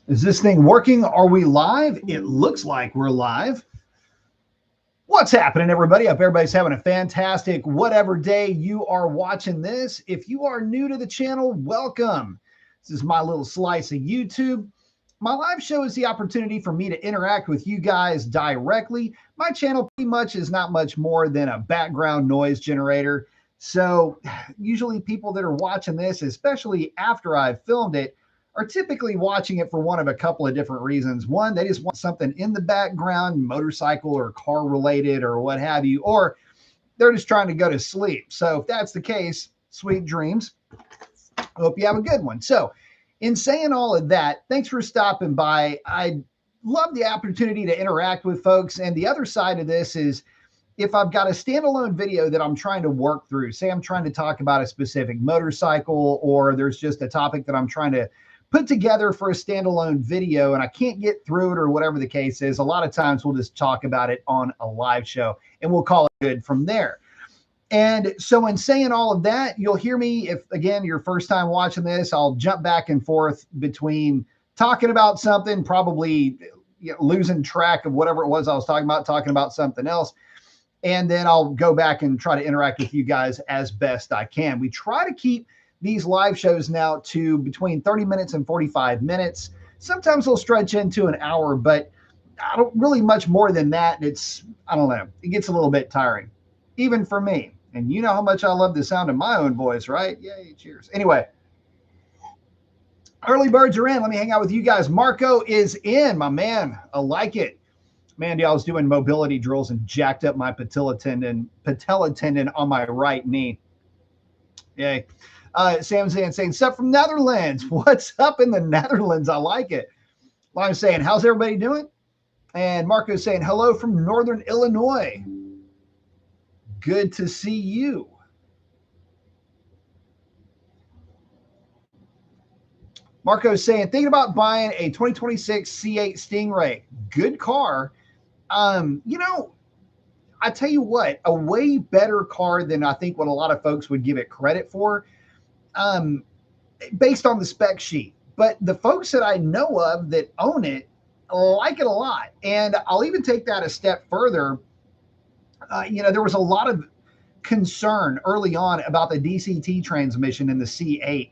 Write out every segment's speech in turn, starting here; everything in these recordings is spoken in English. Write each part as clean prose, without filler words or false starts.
Is this thing working? Are we live? It looks like we're live. What's happening, everybody? I hope everybody's having a fantastic whatever day you are watching this. If you are new to the channel, welcome. This is my little slice of YouTube. My live show is the opportunity for me to interact with you guys directly. My channel pretty much is not much more than a background noise generator. So usually people that are watching this, especially after I've filmed it, are typically watching it for one of a couple of different reasons. One, they just want something in the background, motorcycle or car related or what have you, or they're just trying to go to sleep. So if that's the case, sweet dreams. Hope you have a good one. So in saying all of that, thanks for stopping by. I love the opportunity to interact with folks. And the other side of this is if I've got a standalone video that I'm trying to work through, say I'm trying to talk about a specific motorcycle, or there's just a topic that I'm trying to put together for a standalone video and I can't get through it or whatever the case is, a lot of times we'll just talk about it on a live show and we'll call it good from there. And so in saying all of that, you'll hear me, if again, your first time watching this, I'll jump back and forth between talking about something, probably losing track of whatever it was I was talking about something else. And then I'll go back and try to interact with you guys as best I can. We try to keep these live shows now to between 30 minutes and 45 minutes. Sometimes they'll stretch into an hour, but I don't really much more than that. I don't know, it gets a little bit tiring, even for me. And you know how much I love the sound of my own voice, right? Yay, cheers. Anyway, early birds are in. Let me hang out with you guys. Marco is in, my man. I like it. Mandy, I was doing mobility drills and jacked up my patella tendon on my right knee. Yay. Sam Zan saying, stuff from Netherlands. What's up in the Netherlands? I like it. I'm saying, how's everybody doing? And Marco's saying, hello from Northern Illinois. Good to see you. Marco's saying, thinking about buying a 2026 C8 Stingray. Good car. You know, I tell you what, a way better car than I think what a lot of folks would give it credit for. Based on the spec sheet, but the folks that I know of that own it like it a lot. And I'll even take that a step further. There was a lot of concern early on about the DCT transmission in the C8,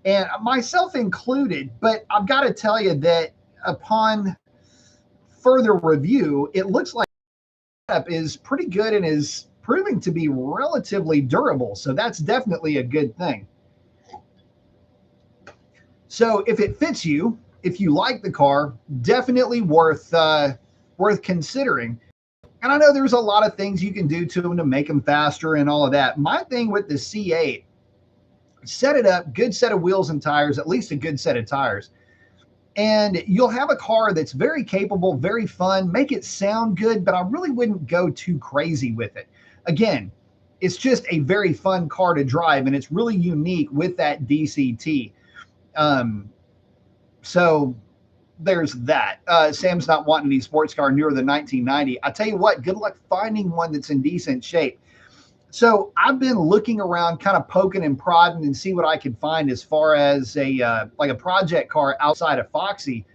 and myself included, but I've got to tell you that upon further review, it looks like it is pretty good and is proving to be relatively durable. So that's definitely a good thing. So if it fits you, if you like the car, definitely worth considering. And I know there's a lot of things you can do to them to make them faster and all of that. My thing with the C8, set it up, good set of wheels and tires, at least a good set of tires. And you'll have a car that's very capable, very fun, make it sound good, but I really wouldn't go too crazy with it. Again, it's just a very fun car to drive, and it's really unique with that DCT. So there's that. Sam's not wanting any sports car newer than 1990. I tell you what, good luck finding one that's in decent shape. So I've been looking around, kind of poking and prodding and see what I could find as far as like a project car outside of Foxy.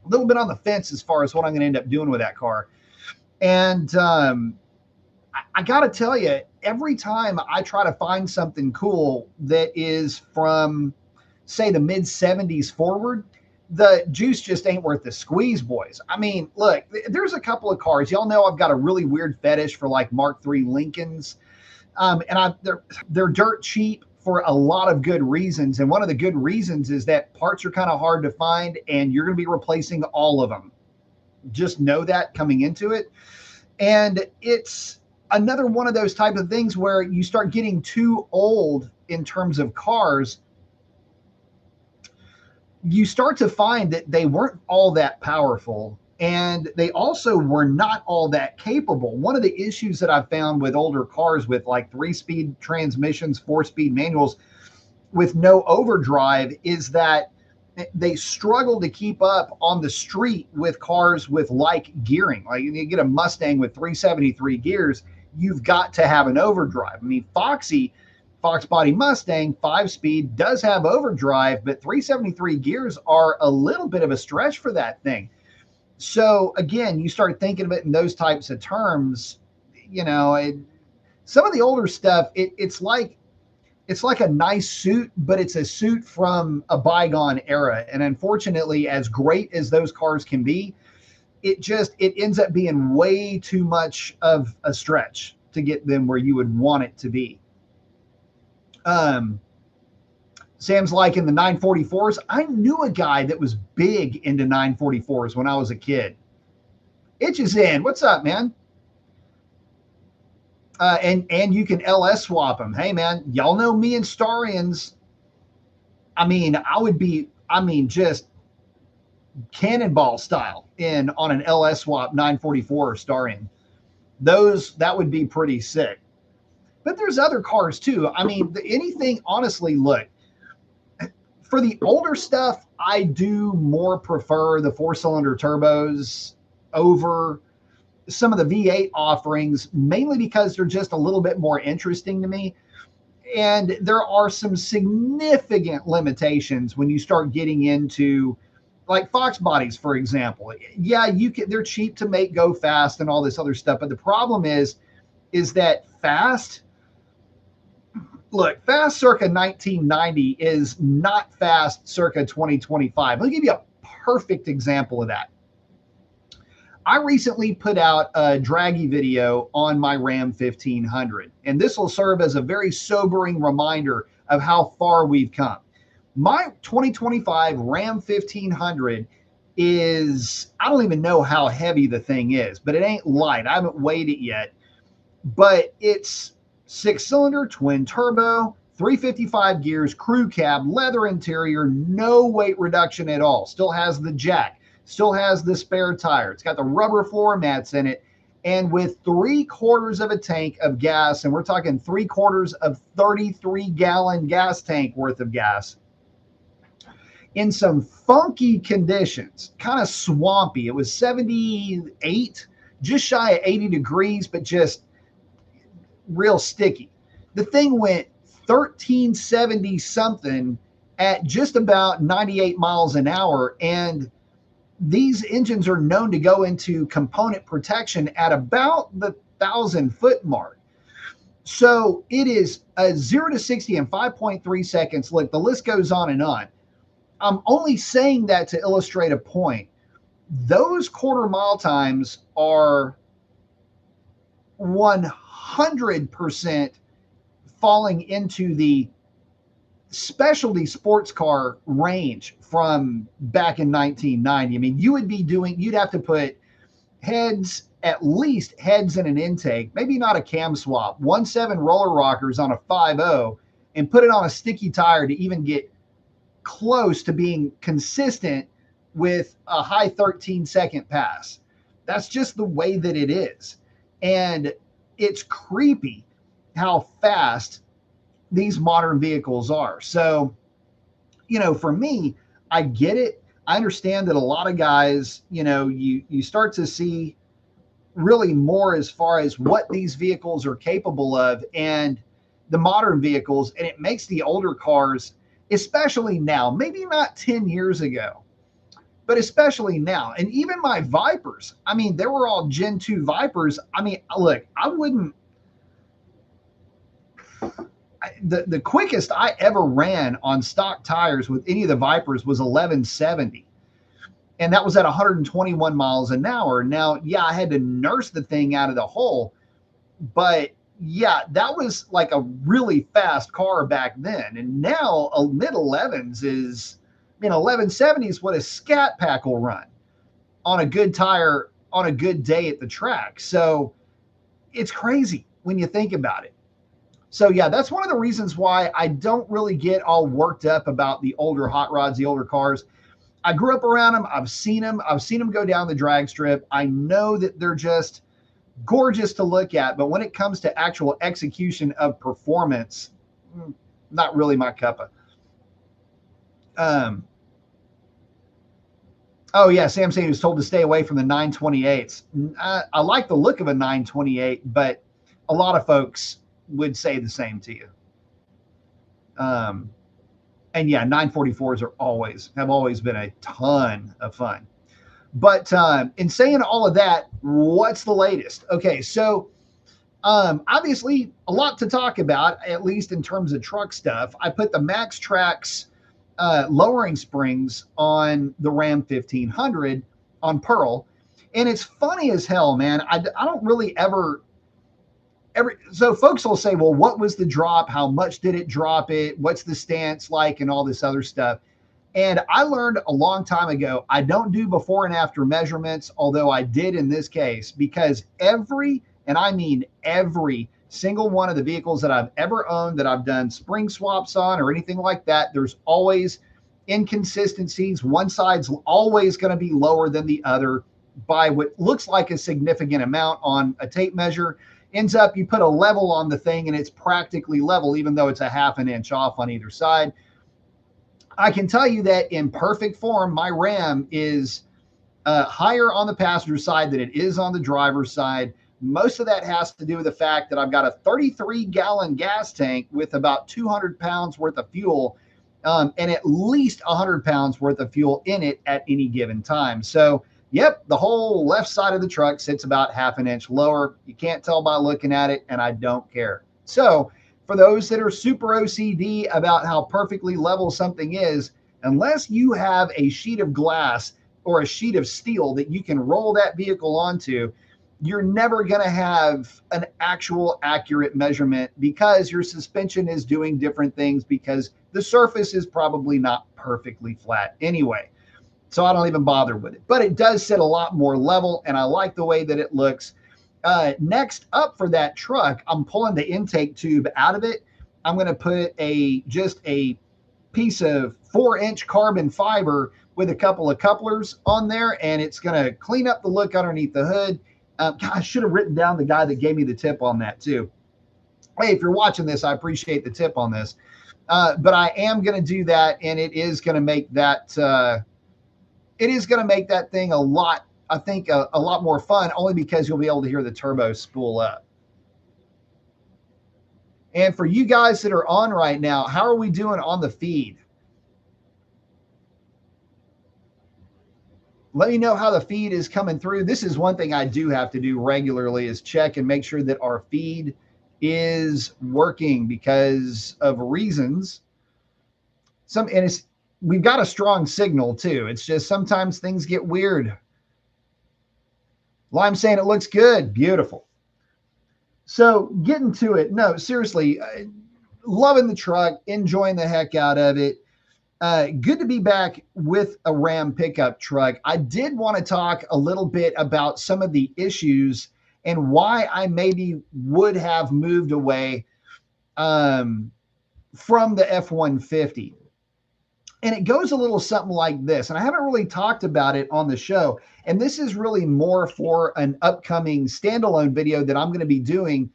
A little bit on the fence as far as what I'm going to end up doing with that car. And I got to tell you, every time I try to find something cool that is from, say, the mid 70s forward, the juice just ain't worth the squeeze, boys. I mean, look, there's a couple of cars. Y'all know I've got a really weird fetish for like Mark III Lincolns. And they're dirt cheap for a lot of good reasons. And one of the good reasons is that parts are kind of hard to find and you're going to be replacing all of them. Just know that coming into it. And it's another one of those type of things where you start getting too old in terms of cars. You start to find that they weren't all that powerful, and they also were not all that capable. One of the issues that I've found with older cars with like 3-speed transmissions, 4-speed manuals with no overdrive is that they struggle to keep up on the street with cars with like gearing. Like you get a Mustang with 373 gears, you've got to have an overdrive. I mean, Foxy Fox Body Mustang 5-speed does have overdrive, but 373 gears are a little bit of a stretch for that thing. So again, you start thinking of it in those types of terms. Some of the older stuff, it's like a nice suit, but it's a suit from a bygone era. And unfortunately, as great as those cars can be, it ends up being way too much of a stretch to get them where you would want it to be. Sam's like, in the 944s, I knew a guy that was big into 944s when I was a kid. Itches in. What's up, man? And you can LS swap them. Hey, man, y'all know me and Starions. Just cannonball style on an LS swap 944 Starion. That would be pretty sick. But there's other cars too. Anything, honestly, look, for the older stuff, I do more prefer the 4-cylinder turbos over some of the V8 offerings, mainly because they're just a little bit more interesting to me. And there are some significant limitations when you start getting into like Fox bodies, for example. Yeah, they're cheap to make go fast and all this other stuff. But the problem is that fast circa 1990 is not fast circa 2025. Let me give you a perfect example of that. I recently put out a draggy video on my Ram 1500, and this will serve as a very sobering reminder of how far we've come. My 2025 Ram 1500 is, I don't even know how heavy the thing is, but it ain't light. I haven't weighed it yet, but it's 6-cylinder, twin turbo, 355 gears, crew cab, leather interior, no weight reduction at all. Still has the jack, still has the spare tire. It's got the rubber floor mats in it. And with 3/4 of a tank of gas, and we're talking 3/4 of 33-gallon gas tank worth of gas, in some funky conditions, kind of swampy. It was 78, just shy of 80 degrees, but just real sticky. The thing went 1370 something at just about 98 miles an hour. And these engines are known to go into component protection at about the 1,000-foot mark. So it is a 0 to 60 in 5.3 seconds. Look, the list goes on and on. I'm only saying that to illustrate a point. Those quarter-mile times are 100% falling into the specialty sports car range from back in 1990. You'd have to put heads, at least heads in an intake, maybe not a cam swap, 1.7 roller rockers on a 5.0, and put it on a sticky tire to even get close to being consistent with a high 13-second pass. That's just the way that it is. And it's creepy how fast these modern vehicles are. So, for me, I get it. I understand that a lot of guys, you start to see really more as far as what these vehicles are capable of and the modern vehicles, and it makes the older cars, especially now, maybe not 10 years ago, but especially now. And even my Vipers, they were all Gen 2 Vipers. Look, the quickest I ever ran on stock tires with any of the Vipers was 1170. And that was at 121 miles an hour. Now, yeah, I had to nurse the thing out of the hole, but yeah, that was like a really fast car back then. And now a mid 11s is, 1170 is what a Scat Pack will run on a good tire on a good day at the track. So it's crazy when you think about it. So yeah, that's one of the reasons why I don't really get all worked up about the older hot rods, the older cars. I grew up around them. I've seen them go down the drag strip. I know that they're just gorgeous to look at, but when it comes to actual execution of performance, not really my cuppa. Oh yeah, Sam saying he was told to stay away from the 928s. I like the look of a 928, but a lot of folks would say the same to you. And yeah, 944s have always been a ton of fun. But in saying all of that, what's the latest? Okay, so obviously a lot to talk about, at least in terms of truck stuff. I put the MaxTrax lowering springs on the Ram 1500 on Pearl, and it's funny as hell, man. I don't really ever so folks will say, well, what was the drop? How much did it drop it? What's the stance like, and all this other stuff. And I learned a long time ago, I don't do before and after measurements, although I did in this case, because every, and I mean every single one of the vehicles that I've ever owned that I've done spring swaps on or anything like that, there's always inconsistencies. One side's always going to be lower than the other by what looks like a significant amount on a tape measure. Ends up, you put a level on the thing and it's practically level, even though it's a half an inch off on either side. I can tell you that in perfect form, my Ram is higher on the passenger side than it is on the driver's side. Most of that has to do with the fact that I've got a 33-gallon gas tank with about 200 pounds worth of fuel and at least 100 pounds worth of fuel in it at any given time. So, yep, the whole left side of the truck sits about half an inch lower. You can't tell by looking at it, and I don't care. So, for those that are super OCD about how perfectly level something is, unless you have a sheet of glass or a sheet of steel that you can roll that vehicle onto, you're never going to have an actual accurate measurement because your suspension is doing different things because the surface is probably not perfectly flat anyway. So I don't even bother with it. But it does sit a lot more level, and I like the way that it looks. Next up for that truck, I'm pulling the intake tube out of it. I'm going to put just a piece of 4-inch carbon fiber with a couple of couplers on there, and it's going to clean up the look underneath the hood. God, I should have written down the guy that gave me the tip on that too. Hey, if you're watching this, I appreciate the tip on this. But I am going to do that, and it is going to make that thing a lot, I think, a lot more fun, only because you'll be able to hear the turbo spool up. And for you guys that are on right now, how are we doing on the feed? Let me know how the feed is coming through. This is one thing I do have to do regularly is check and make sure that our feed is working because of reasons. We've got a strong signal too. It's just sometimes things get weird. Lime saying it looks good. Beautiful. So getting to it. No, seriously, loving the truck, enjoying the heck out of it. Good to be back with a Ram pickup truck. I did want to talk a little bit about some of the issues and why I maybe would have moved away from the F-150. And it goes a little something like this. And I haven't really talked about it on the show. And this is really more for an upcoming standalone video that I'm going to be doing,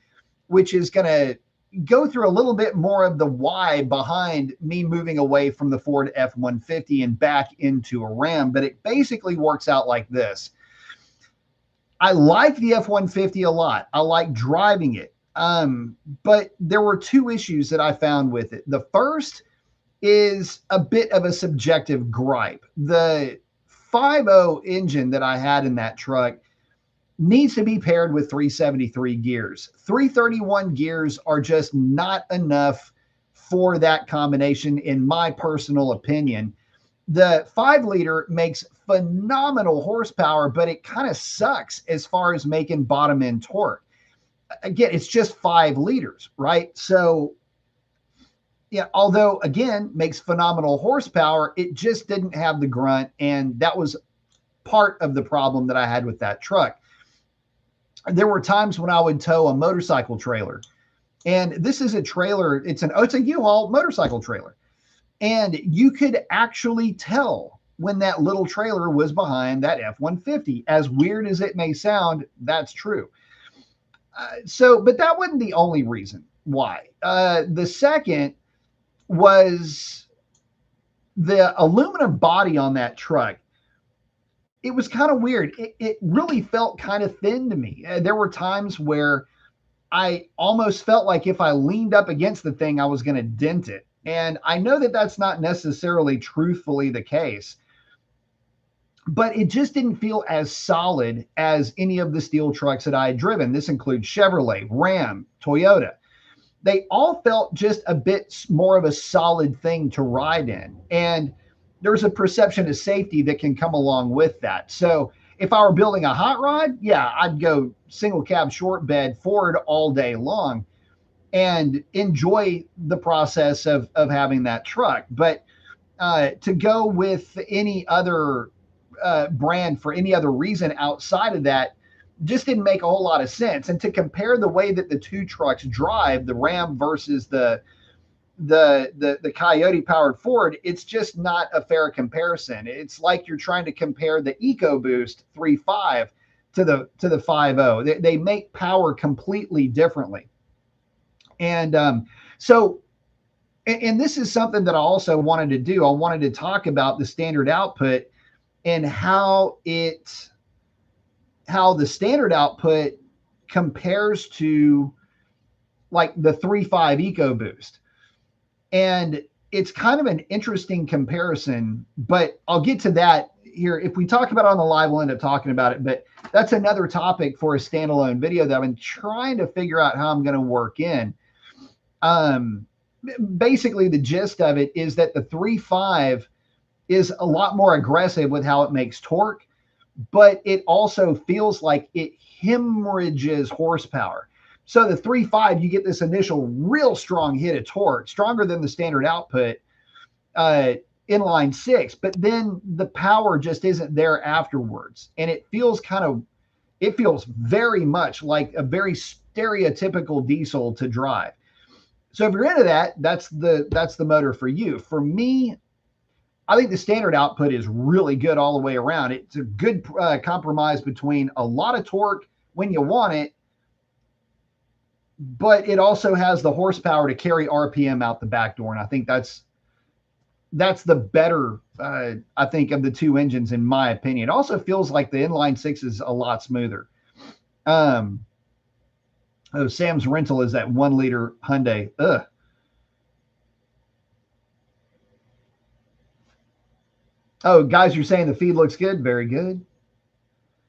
which is going to go through a little bit more of the why behind me moving away from the Ford F-150 and back into a Ram. But it basically works out like this. I like the F-150 a lot. I like driving it. But there were two issues that I found with it. The first is a bit of a subjective gripe. The 5.0 engine that I had in that truck needs to be paired with 373 gears. 331 gears are just not enough for that combination, in my personal opinion. The 5-liter makes phenomenal horsepower, but it kind of sucks as far as making bottom end torque. Again, it's just 5 liters, right? So yeah, although again, makes phenomenal horsepower, it just didn't have the grunt. And that was part of the problem that I had with that truck. There were times when I would tow a motorcycle trailer, and this is a trailer. It's a U-Haul motorcycle trailer. And you could actually tell when that little trailer was behind that F-150. As weird as it may sound, that's true. But that wasn't the only reason why. The second was the aluminum body on that truck. It was kind of weird. It really felt kind of thin to me. There were times where I almost felt like if I leaned up against the thing, I was going to dent it. And I know that that's not necessarily truthfully the case, but it just didn't feel as solid as any of the steel trucks that I had driven. This includes Chevrolet, Ram, Toyota. They all felt just a bit more of a solid thing to ride in. And there's a perception of safety that can come along with that. So if I were building a hot rod, yeah, I'd go single cab short bed Ford all day long and enjoy the process of having that truck. But to go with any other brand for any other reason outside of that just didn't make a whole lot of sense. And to compare the way that the two trucks drive, the Ram versus the Coyote powered Ford, it's just not a fair comparison. It's like you're trying to compare the EcoBoost 3.5 to the 5.0. They make power completely differently. And so this is something that I also wanted to do. I wanted to talk about the standard output and how the standard output compares to like the 3.5 EcoBoost. And it's kind of an interesting comparison, but I'll get to that here. If we talk about it on the live, we'll end up talking about it, but that's another topic for a standalone video that I've been trying to figure out how I'm going to work in. Basically the gist of it is that the 3.5 is a lot more aggressive with how it makes torque, but it also feels like it hemorrhages horsepower. So the 3.5, you get this initial real strong hit of torque, stronger than the standard output inline six, but then the power just isn't there afterwards. And it feels very much like a very stereotypical diesel to drive. So if you're into that, that's the motor for you. For me, I think the standard output is really good all the way around. It's a good compromise between a lot of torque when you want it, but it also has the horsepower to carry RPM out the back door. And I think that's the better, I think, of the two engines, in my opinion. It also feels like the inline six is a lot smoother. Sam's rental is that 1 liter Hyundai. Ugh. Oh, guys, you're saying the feed looks good? Very good.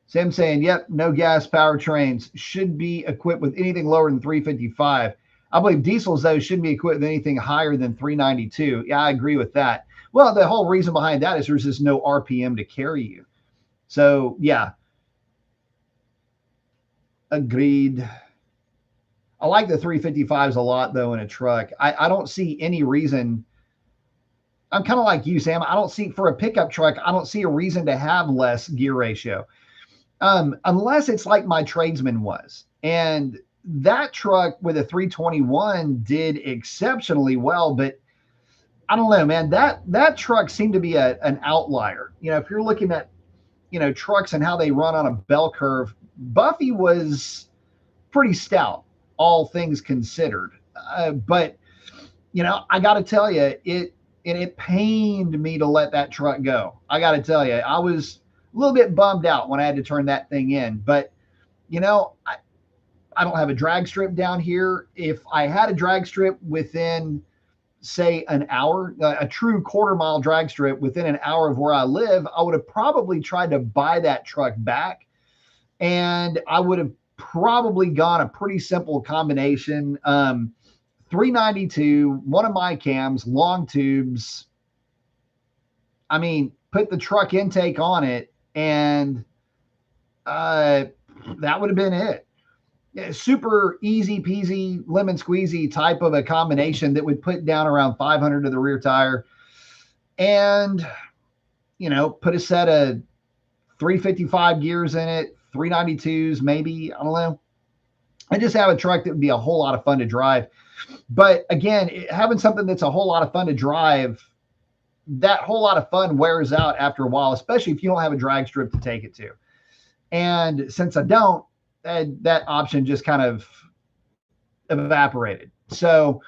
Sam saying, yep, no gas powertrains should be equipped with anything lower than 355. I believe diesels, though, shouldn't be equipped with anything higher than 392. Yeah, I agree with that. Well, the whole reason behind that is there's just no RPM to carry you. So, yeah. Agreed. I like the 355s a lot, though, in a truck. I don't see any reason. I'm kind of like you, Sam. I don't see, for a pickup truck, I don't see a reason to have less gear ratio. Unless it's like my Tradesman was. And that truck with a 321 did exceptionally well, but I don't know, man, that truck seemed to be an outlier. You know, if you're looking at, trucks and how they run on a bell curve, Buffy was pretty stout, all things considered. But, I got to tell you, it pained me to let that truck go. I got to tell you, I was a little bit bummed out when I had to turn that thing in. But, I don't have a drag strip down here. If I had a drag strip within, say, an hour, a true quarter-mile drag strip within an hour of where I live, I would have probably tried to buy that truck back. And I would have probably gone a pretty simple combination. 392, one of my cams, long tubes. I mean, put the truck intake on it, and that would have been it. Yeah, super easy peasy, lemon squeezy type of a combination that would put down around 500 to the rear tire, and put a set of 355 gears in it, 392s maybe. I don't know. I just have a truck that would be a whole lot of fun to drive. But again, having something that's a whole lot of fun to drive, that whole lot of fun wears out after a while, especially if you don't have a drag strip to take it to. And since I don't, that option just kind of evaporated. So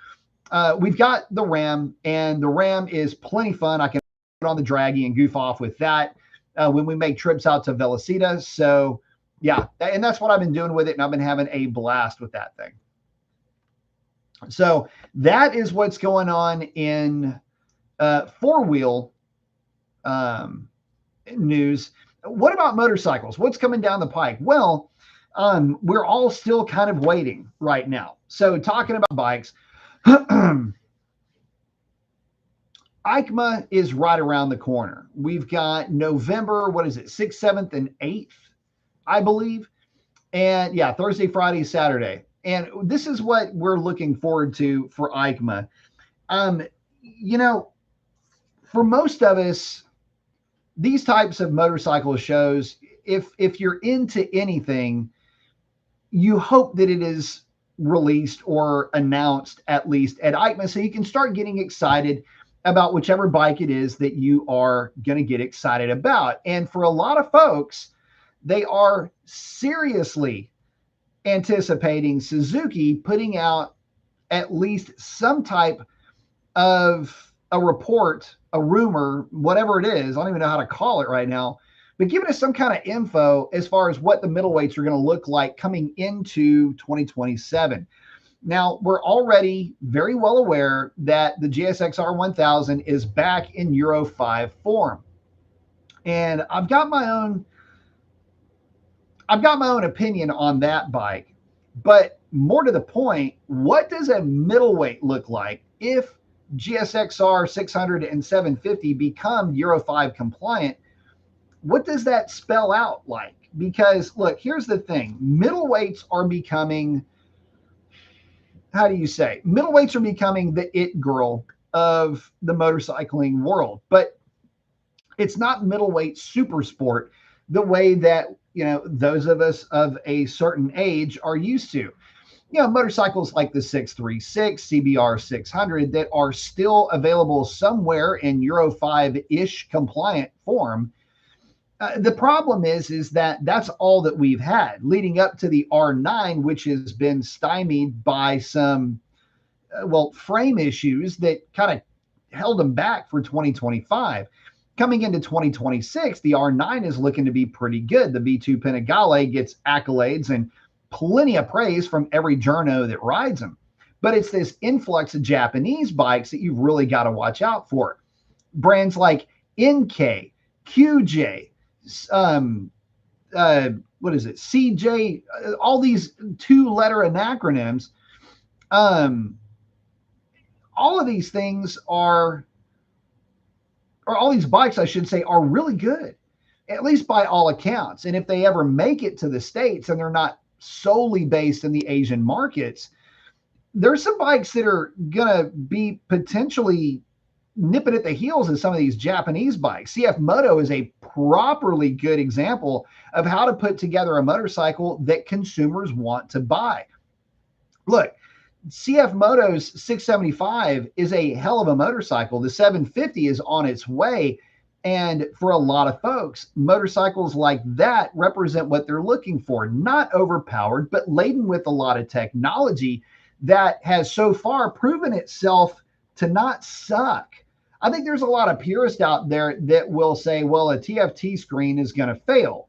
we've got the Ram, and the Ram is plenty fun. I can put on the draggy and goof off with that when we make trips out to Velocita. So yeah, and that's what I've been doing with it, and I've been having a blast with that thing. So that is what's going on in four-wheel news. What about motorcycles? What's coming down the pike? Well, we're all still kind of waiting right now. So talking about bikes, EICMA is right around the corner. We've got November, what is it, 6th, 7th, and 8th, I believe. And yeah, Thursday, Friday, Saturday. And this is what we're looking forward to for EICMA. You know, for most of us, these types of motorcycle shows, if you're into anything, you hope that it is released or announced at least at EICMA so you can start getting excited about whichever bike it is that you are going to get excited about. And for a lot of folks, they are seriously anticipating Suzuki putting out at least some type of a report, a rumor, whatever it is. I don't even know how to call it right now, but giving us some kind of info as far as what the middleweights are going to look like coming into 2027. Now, we're already very well aware that the GSX-R 1000 is back in Euro 5 form. And I've got my own opinion on that bike, but more to the point, what does a middleweight look like if GSX-R 600 and 750 become Euro 5 compliant? What does that spell out like? Because look, here's the thing. Middleweights are becoming, how do you say? Middleweights are becoming the it girl of the motorcycling world, but it's not middleweight super sport the way that, you know, those of us of a certain age are used to. You know, motorcycles like the 636, CBR 600 that are still available somewhere in Euro 5-ish compliant form. The problem is that that's all that we've had leading up to the R9, which has been stymied by some, frame issues that kind of held them back for 2025. Coming into 2026, the R9 is looking to be pretty good. The V2 Panigale gets accolades and plenty of praise from every journo that rides them. But it's this influx of Japanese bikes that you've really got to watch out for. Brands like NK, QJ, what is it, CJ, all these two-letter acronyms. All of these things are, or all these bikes, I should say, are really good, at least by all accounts. And if they ever make it to the States and they're not solely based in the Asian markets, there's some bikes that are going to be potentially nipping at the heels of some of these Japanese bikes. CF Moto is a properly good example of how to put together a motorcycle that consumers want to buy. Look, CF Moto's 675 is a hell of a motorcycle. The 750 is on its way. And for a lot of folks, motorcycles like that represent what they're looking for. Not overpowered, but laden with a lot of technology that has so far proven itself to not suck. I think there's a lot of purists out there that will say, well, a TFT screen is going to fail,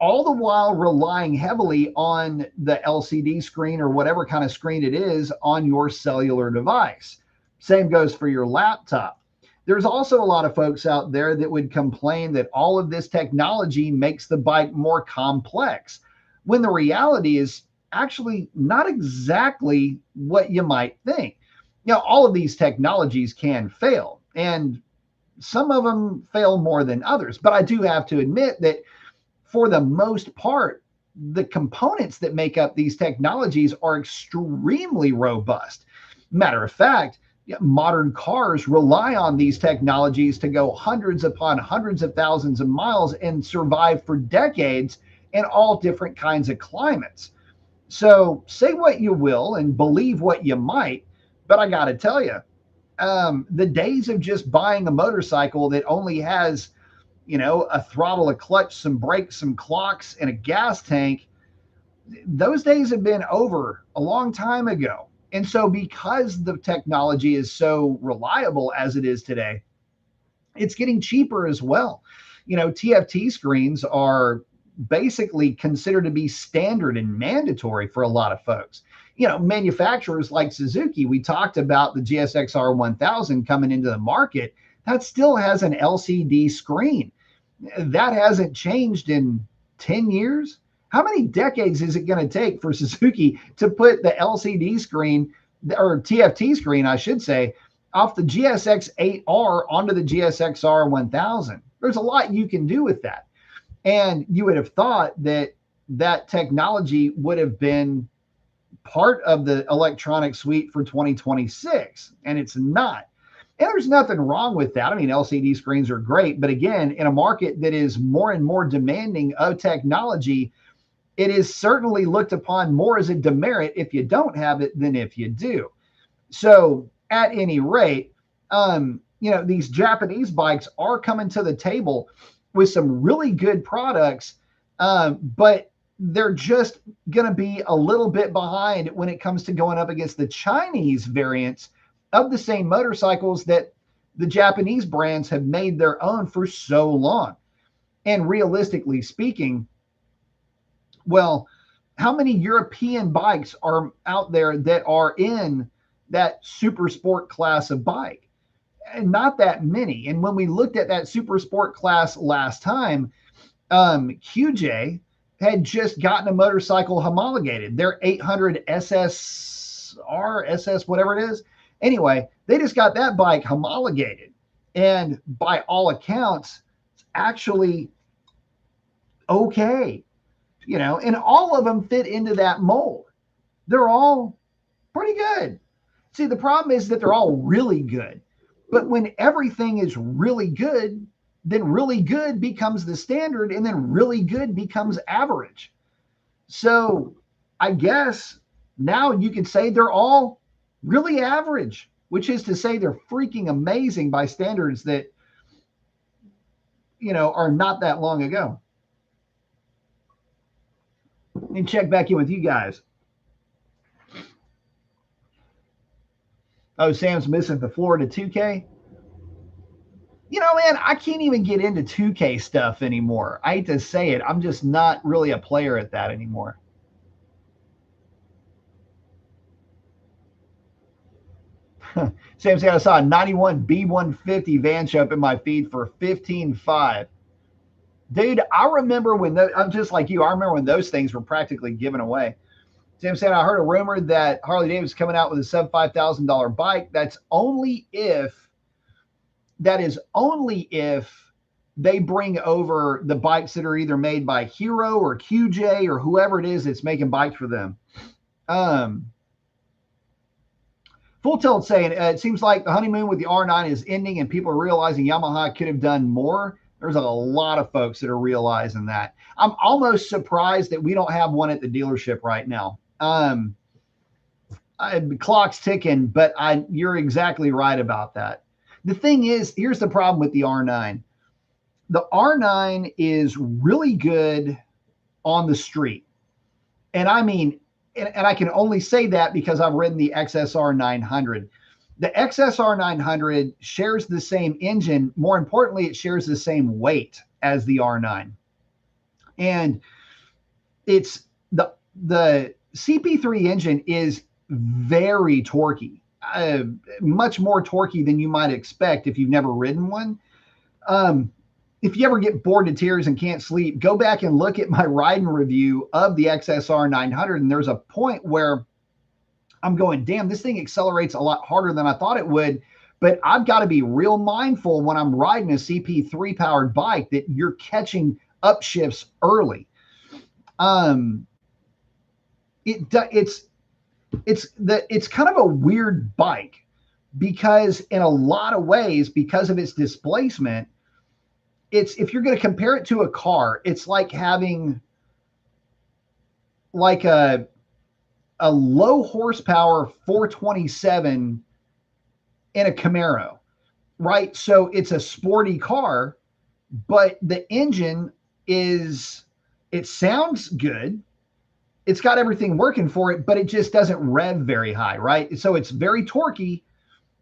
all the while relying heavily on the LCD screen or whatever kind of screen it is on your cellular device. Same goes for your laptop. There's also a lot of folks out there that would complain that all of this technology makes the bike more complex, when the reality is actually not exactly what you might think. You know, all of these technologies can fail, and some of them fail more than others. But I do have to admit that for the most part, the components that make up these technologies are extremely robust. Matter of fact, modern cars rely on these technologies to go hundreds upon hundreds of thousands of miles and survive for decades in all different kinds of climates. So say what you will and believe what you might, but I got to tell you, the days of just buying a motorcycle that only has, you know, a throttle, a clutch, some brakes, some clocks, and a gas tank, those days have been over a long time ago. And so because the technology is so reliable as it is today, it's getting cheaper as well. You know, TFT screens are basically considered to be standard and mandatory for a lot of folks. Manufacturers like Suzuki, we talked about the GSX-R 1000 coming into the market, that still has an LCD screen. That hasn't changed in 10 years. How many decades is it going to take for Suzuki to put the LCD screen, or TFT screen, I should say, off the GSX-8R onto the GSX-R 1000? There's a lot you can do with that. And you would have thought that that technology would have been part of the electronic suite for 2026, and it's not. And there's nothing wrong with that. I mean, LCD screens are great, but again, in a market that is more and more demanding of technology, it is certainly looked upon more as a demerit if you don't have it than if you do. So at any rate, these Japanese bikes are coming to the table with some really good products, but they're just going to be a little bit behind when it comes to going up against the Chinese variants of the same motorcycles that the Japanese brands have made their own for so long. And realistically speaking, well, how many European bikes are out there that are in that super sport class of bike? And not that many. And when we looked at that super sport class last time, QJ had just gotten a motorcycle homologated. Their 800 SSR, SS, whatever it is. Anyway, they just got that bike homologated. And by all accounts, it's actually okay. And all of them fit into that mold. They're all pretty good. See, the problem is that they're all really good. But when everything is really good, then really good becomes the standard, and then really good becomes average. So I guess now you could say they're all really average, which is to say they're freaking amazing by standards that, are not that long ago. And check back in with you guys. Oh, Sam's missing the Florida 2K. Man, I can't even get into 2K stuff anymore. I hate to say it. I'm just not really a player at that anymore. Sam said I saw a 91 B150 van show up in my feed for $15,500. Dude, I remember when I'm just like you. I remember when those things were practically given away. Sam said, I heard a rumor that Harley Davidson is coming out with a sub $5,000 bike. That is only if they bring over the bikes that are either made by Hero or QJ or whoever it is that's making bikes for them. Full Tilt saying, it seems like the honeymoon with the R9 is ending and people are realizing Yamaha could have done more. There's a lot of folks that are realizing that. I'm almost surprised that we don't have one at the dealership right now. The clock's ticking, but you're exactly right about that. The thing is, here's the problem with the R9. The R9 is really good on the street. And I mean, and I can only say that because I've ridden the XSR 900. The XSR 900 shares the same engine. More importantly, it shares the same weight as the R9. And it's the CP3 engine is very torquey, much more torquey than you might expect if you've never ridden one. If you ever get bored to tears and can't sleep, go back and look at my riding review of the XSR 900. And there's a point where I'm going, damn, this thing accelerates a lot harder than I thought it would. But I've got to be real mindful when I'm riding a CP3 powered bike that you're catching upshifts early. It's kind of a weird bike because in a lot of ways, because of its displacement, if you're going to compare it to a car, it's like having like a low horsepower 427 in a Camaro, right? So it's a sporty car, but the engine it sounds good. It's got everything working for it, but it just doesn't rev very high, right? So it's very torquey.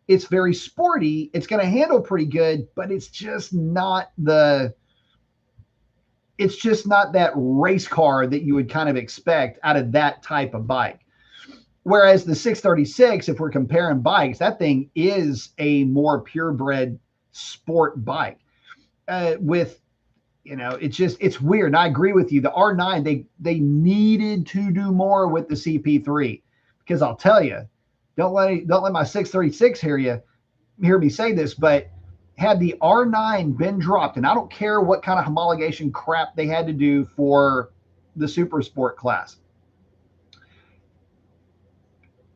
It's very sporty. It's going to handle pretty good, but it's just not it's just not that race car that you would kind of expect out of that type of bike. Whereas the 636, if we're comparing bikes, that thing is a more purebred sport bike. With it's weird. And I agree with you. The R9, they needed to do more with the CP3, because I'll tell you, don't let my 636 hear me say this, but had the R9 been dropped, and I don't care what kind of homologation crap they had to do for the super sport class,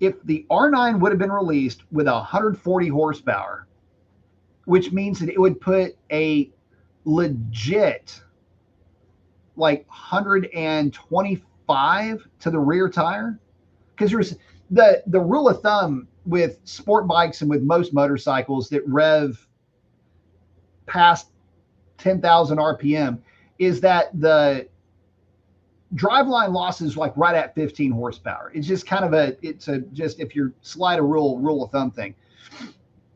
if the R9 would have been released with 140 horsepower, which means that it would put a legit like 125 to the rear tire, because there's the rule of thumb with sport bikes and with most motorcycles that rev past 10,000 RPM is that the driveline loss is like right at 15 horsepower. It's just kind of just if you slide a rule of thumb thing.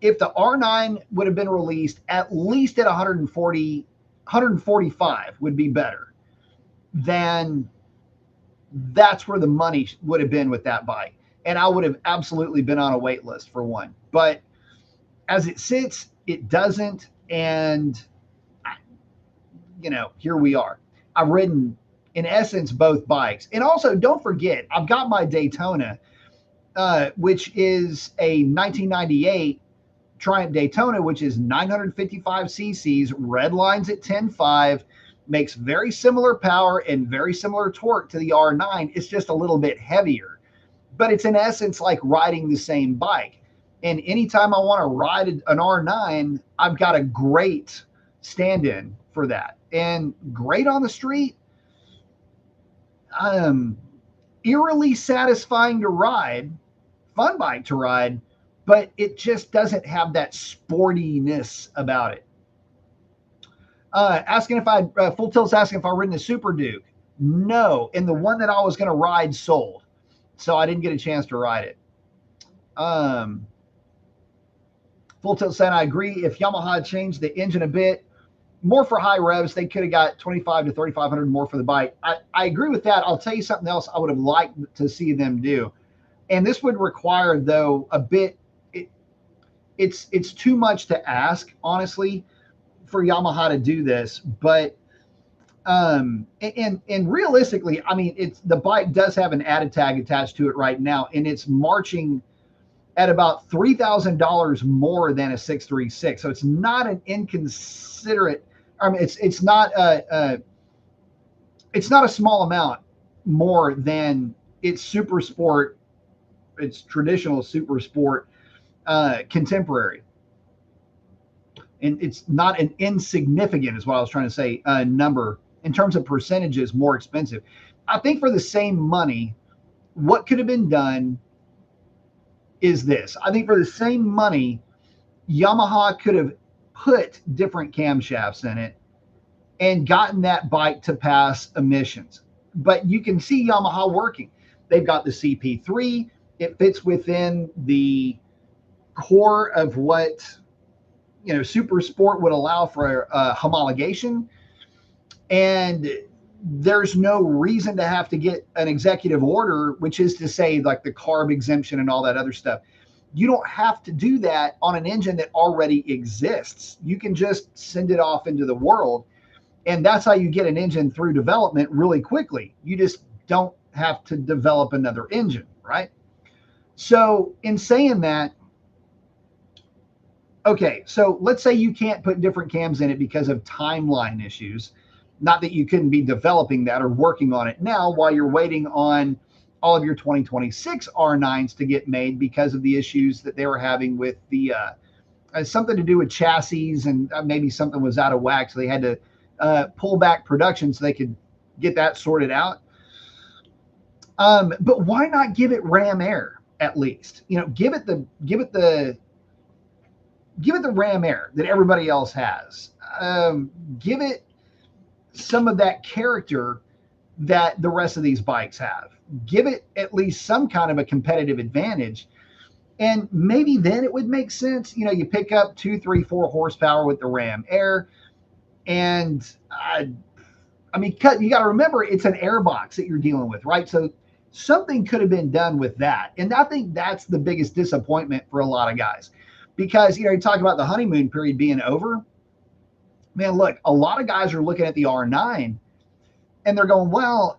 If the R9 would have been released at least at 140, 145 would be better, then that's where the money would have been with that bike. And I would have absolutely been on a wait list for one. But as it sits, it doesn't. And, here we are. I've ridden, in essence, both bikes. And also, don't forget, I've got my Daytona, which is a 1998 Triumph Daytona, which is 955 cc's, red lines at 10.5, makes very similar power and very similar torque to the R9. It's just a little bit heavier, but it's in essence like riding the same bike. And anytime I want to ride an R9, I've got a great stand-in for that, and great on the street. Eerily satisfying to ride, fun bike to ride, but it just doesn't have that sportiness about it. Asking if Full Tilt's asking if I've ridden a Super Duke. No, and the one that I was going to ride sold, so I didn't get a chance to ride it. Full Tilt saying, I agree. If Yamaha changed the engine a bit more for high revs, they could have got 25 to 3,500 more for the bike. I agree with that. I'll tell you something else I would have liked to see them do, and this would require, though, a bit. It's too much to ask, honestly, for Yamaha to do this. But and realistically, I mean, the bike does have an added tag attached to it right now, and it's marching at about $3,000 more than a 636. So it's not an inconsiderate. I mean, it's not a small amount more than its super sport, its traditional super sport contemporary. And it's not an insignificant, is what I was trying to say, number in terms of percentages more expensive. I think for the same money, what could have been done is this. I think for the same money, Yamaha could have put different camshafts in it and gotten that bike to pass emissions. But you can see Yamaha working. They've got the CP3. It fits within the core of what super sport would allow for homologation, and there's no reason to have to get an executive order, which is to say like the carb exemption and all that other stuff. You don't have to do that on an engine that already exists. You can just send it off into the world, and that's how you get an engine through development really quickly. You just don't have to develop another engine, right? So in saying that, okay, so let's say you can't put different cams in it because of timeline issues. Not that you couldn't be developing that or working on it now while you're waiting on all of your 2026 R9s to get made because of the issues that they were having with the something to do with chassis, and maybe something was out of whack, so they had to pull back production so they could get that sorted out. But why not give it Ram Air at least? Give it the Ram Air that everybody else has. Give it some of that character that the rest of these bikes have. Give it at least some kind of a competitive advantage. And maybe then it would make sense. You pick up 2, 3, 4 horsepower with the Ram Air. And I mean, you got to remember it's an airbox that you're dealing with, right? So something could have been done with that. And I think that's the biggest disappointment for a lot of guys because, you talk about the honeymoon period being over. Man, look, a lot of guys are looking at the R9 and they're going, well,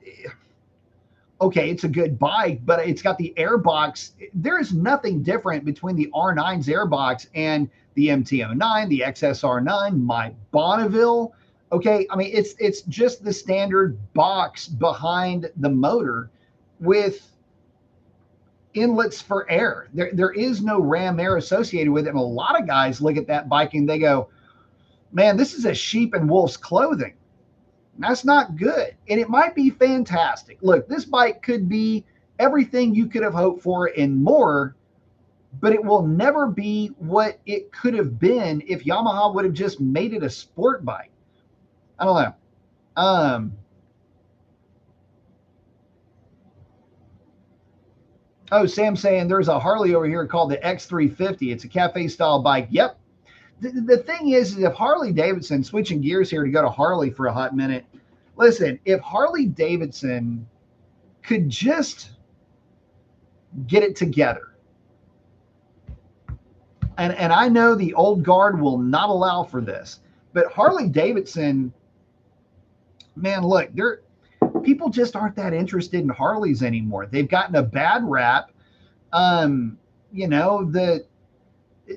okay, it's a good bike, but it's got the airbox. There is nothing different between the R9's airbox and the MT09, the XSR9, my Bonneville. Okay, I mean it's just the standard box behind the motor with inlets for air. There is no ram air associated with it. And a lot of guys look at that bike and they go, man, this is a sheep in wolf's clothing. That's not good. And it might be fantastic. Look, this bike could be everything you could have hoped for and more, but it will never be what it could have been if Yamaha would have just made it a sport bike. I don't know. Oh, Sam's saying there's a Harley over here called the X350. It's a cafe style bike. Yep. The thing is if Harley Davidson, switching gears here to go to Harley for a hot minute, listen, if Harley Davidson could just get it together, and I know the old guard will not allow for this, but Harley Davidson, man, look, people just aren't that interested in Harleys anymore. They've gotten a bad rap.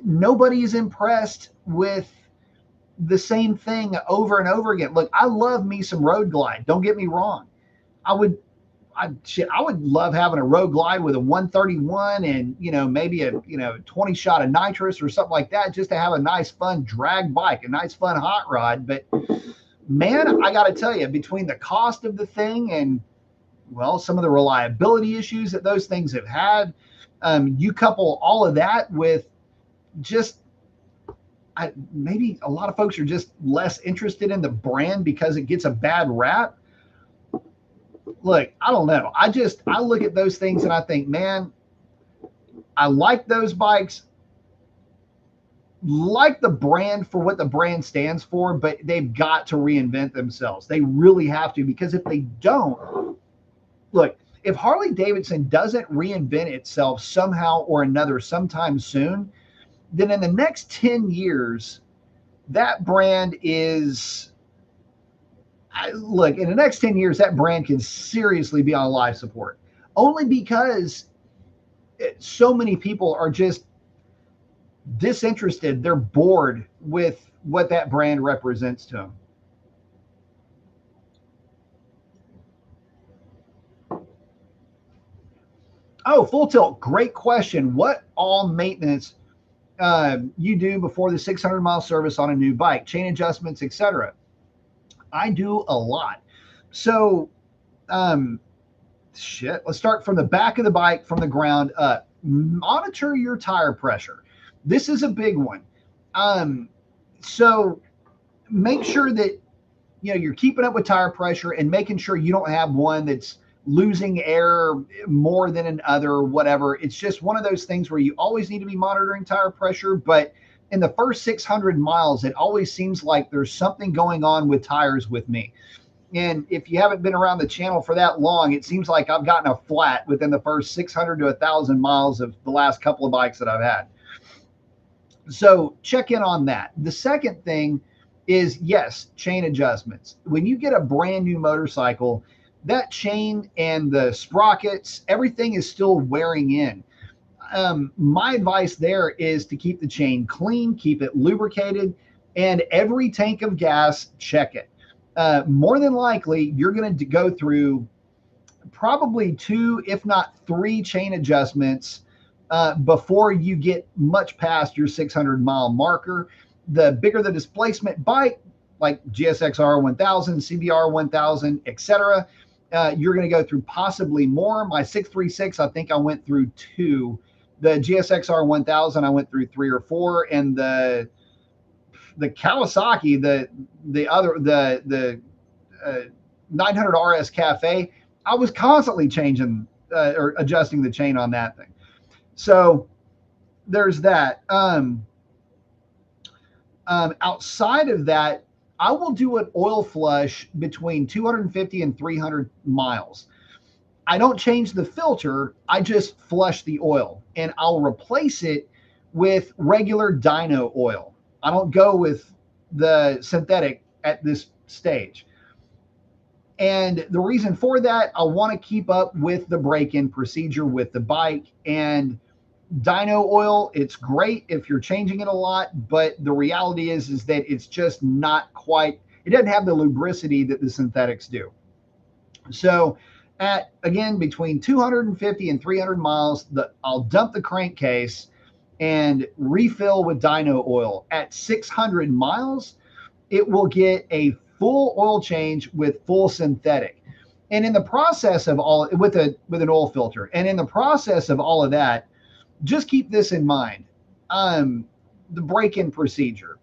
Nobody is impressed with the same thing over and over again. Look, I love me some Road Glide. Don't get me wrong. I would love having a Road Glide with a 131 and, maybe a, 20 shot of nitrous or something like that, just to have a nice, fun drag bike, a nice, fun hot rod. But man, I got to tell you, between the cost of the thing and, well, some of the reliability issues that those things have had, you couple all of that with just maybe a lot of folks are just less interested in the brand because it gets a bad rap. Look, I don't know. I look at those things and I think, man, I like those bikes, like the brand for what the brand stands for, but they've got to reinvent themselves. They really have to, because if they don't, look, if Harley Davidson doesn't reinvent itself somehow or another sometime soon, then in the next 10 years, that brand is, look, in the next 10 years, that brand can seriously be on life support, only because so many people are just disinterested. They're bored with what that brand represents to them. Oh, Full Tilt, great question. What all maintenance you do before the 600-mile service on a new bike, chain adjustments, etc.? I do a lot. So, let's start from the back of the bike, from the ground up. Monitor your tire pressure. This is a big one. So make sure that you're keeping up with tire pressure and making sure you don't have one that's losing air more than another, whatever. It's just one of those things where you always need to be monitoring tire pressure. But in the first 600 miles, it always seems like there's something going on with tires with me. And if you haven't been around the channel for that long, it seems like I've gotten a flat within the first 600 to 1,000 miles of the last couple of bikes that I've had. So check in on that. The second thing is, yes, chain adjustments. When you get a brand new motorcycle, that chain and the sprockets, everything is still wearing in. My advice there is to keep the chain clean, keep it lubricated, and every tank of gas, check it. More than likely, you're going to go through probably 2, if not 3 chain adjustments before you get much past your 600-mile marker. The bigger the displacement bike, like GSX-R 1000, CBR 1000, etc., you're going to go through possibly more. My 636, I think I went through 2. The GSX-R 1000, I went through 3 or 4, and the Kawasaki, the 900 RS Cafe, I was constantly changing or adjusting the chain on that thing. So there's that. Outside of that, I will do an oil flush between 250 and 300 miles. I don't change the filter. I just flush the oil and I'll replace it with regular dyno oil. I don't go with the synthetic at this stage. And the reason for that, I want to keep up with the break-in procedure with the bike. And dyno oil, it's great if you're changing it a lot, but the reality is that it's just not quite, it doesn't have the lubricity that the synthetics do. So at, again, between 250 and 300 miles, I'll dump the crankcase and refill with dyno oil. At 600 miles, it will get a full oil change with full synthetic. And in the process of all, with an oil filter, and in the process of all of that, just keep this in mind. The break-in procedure.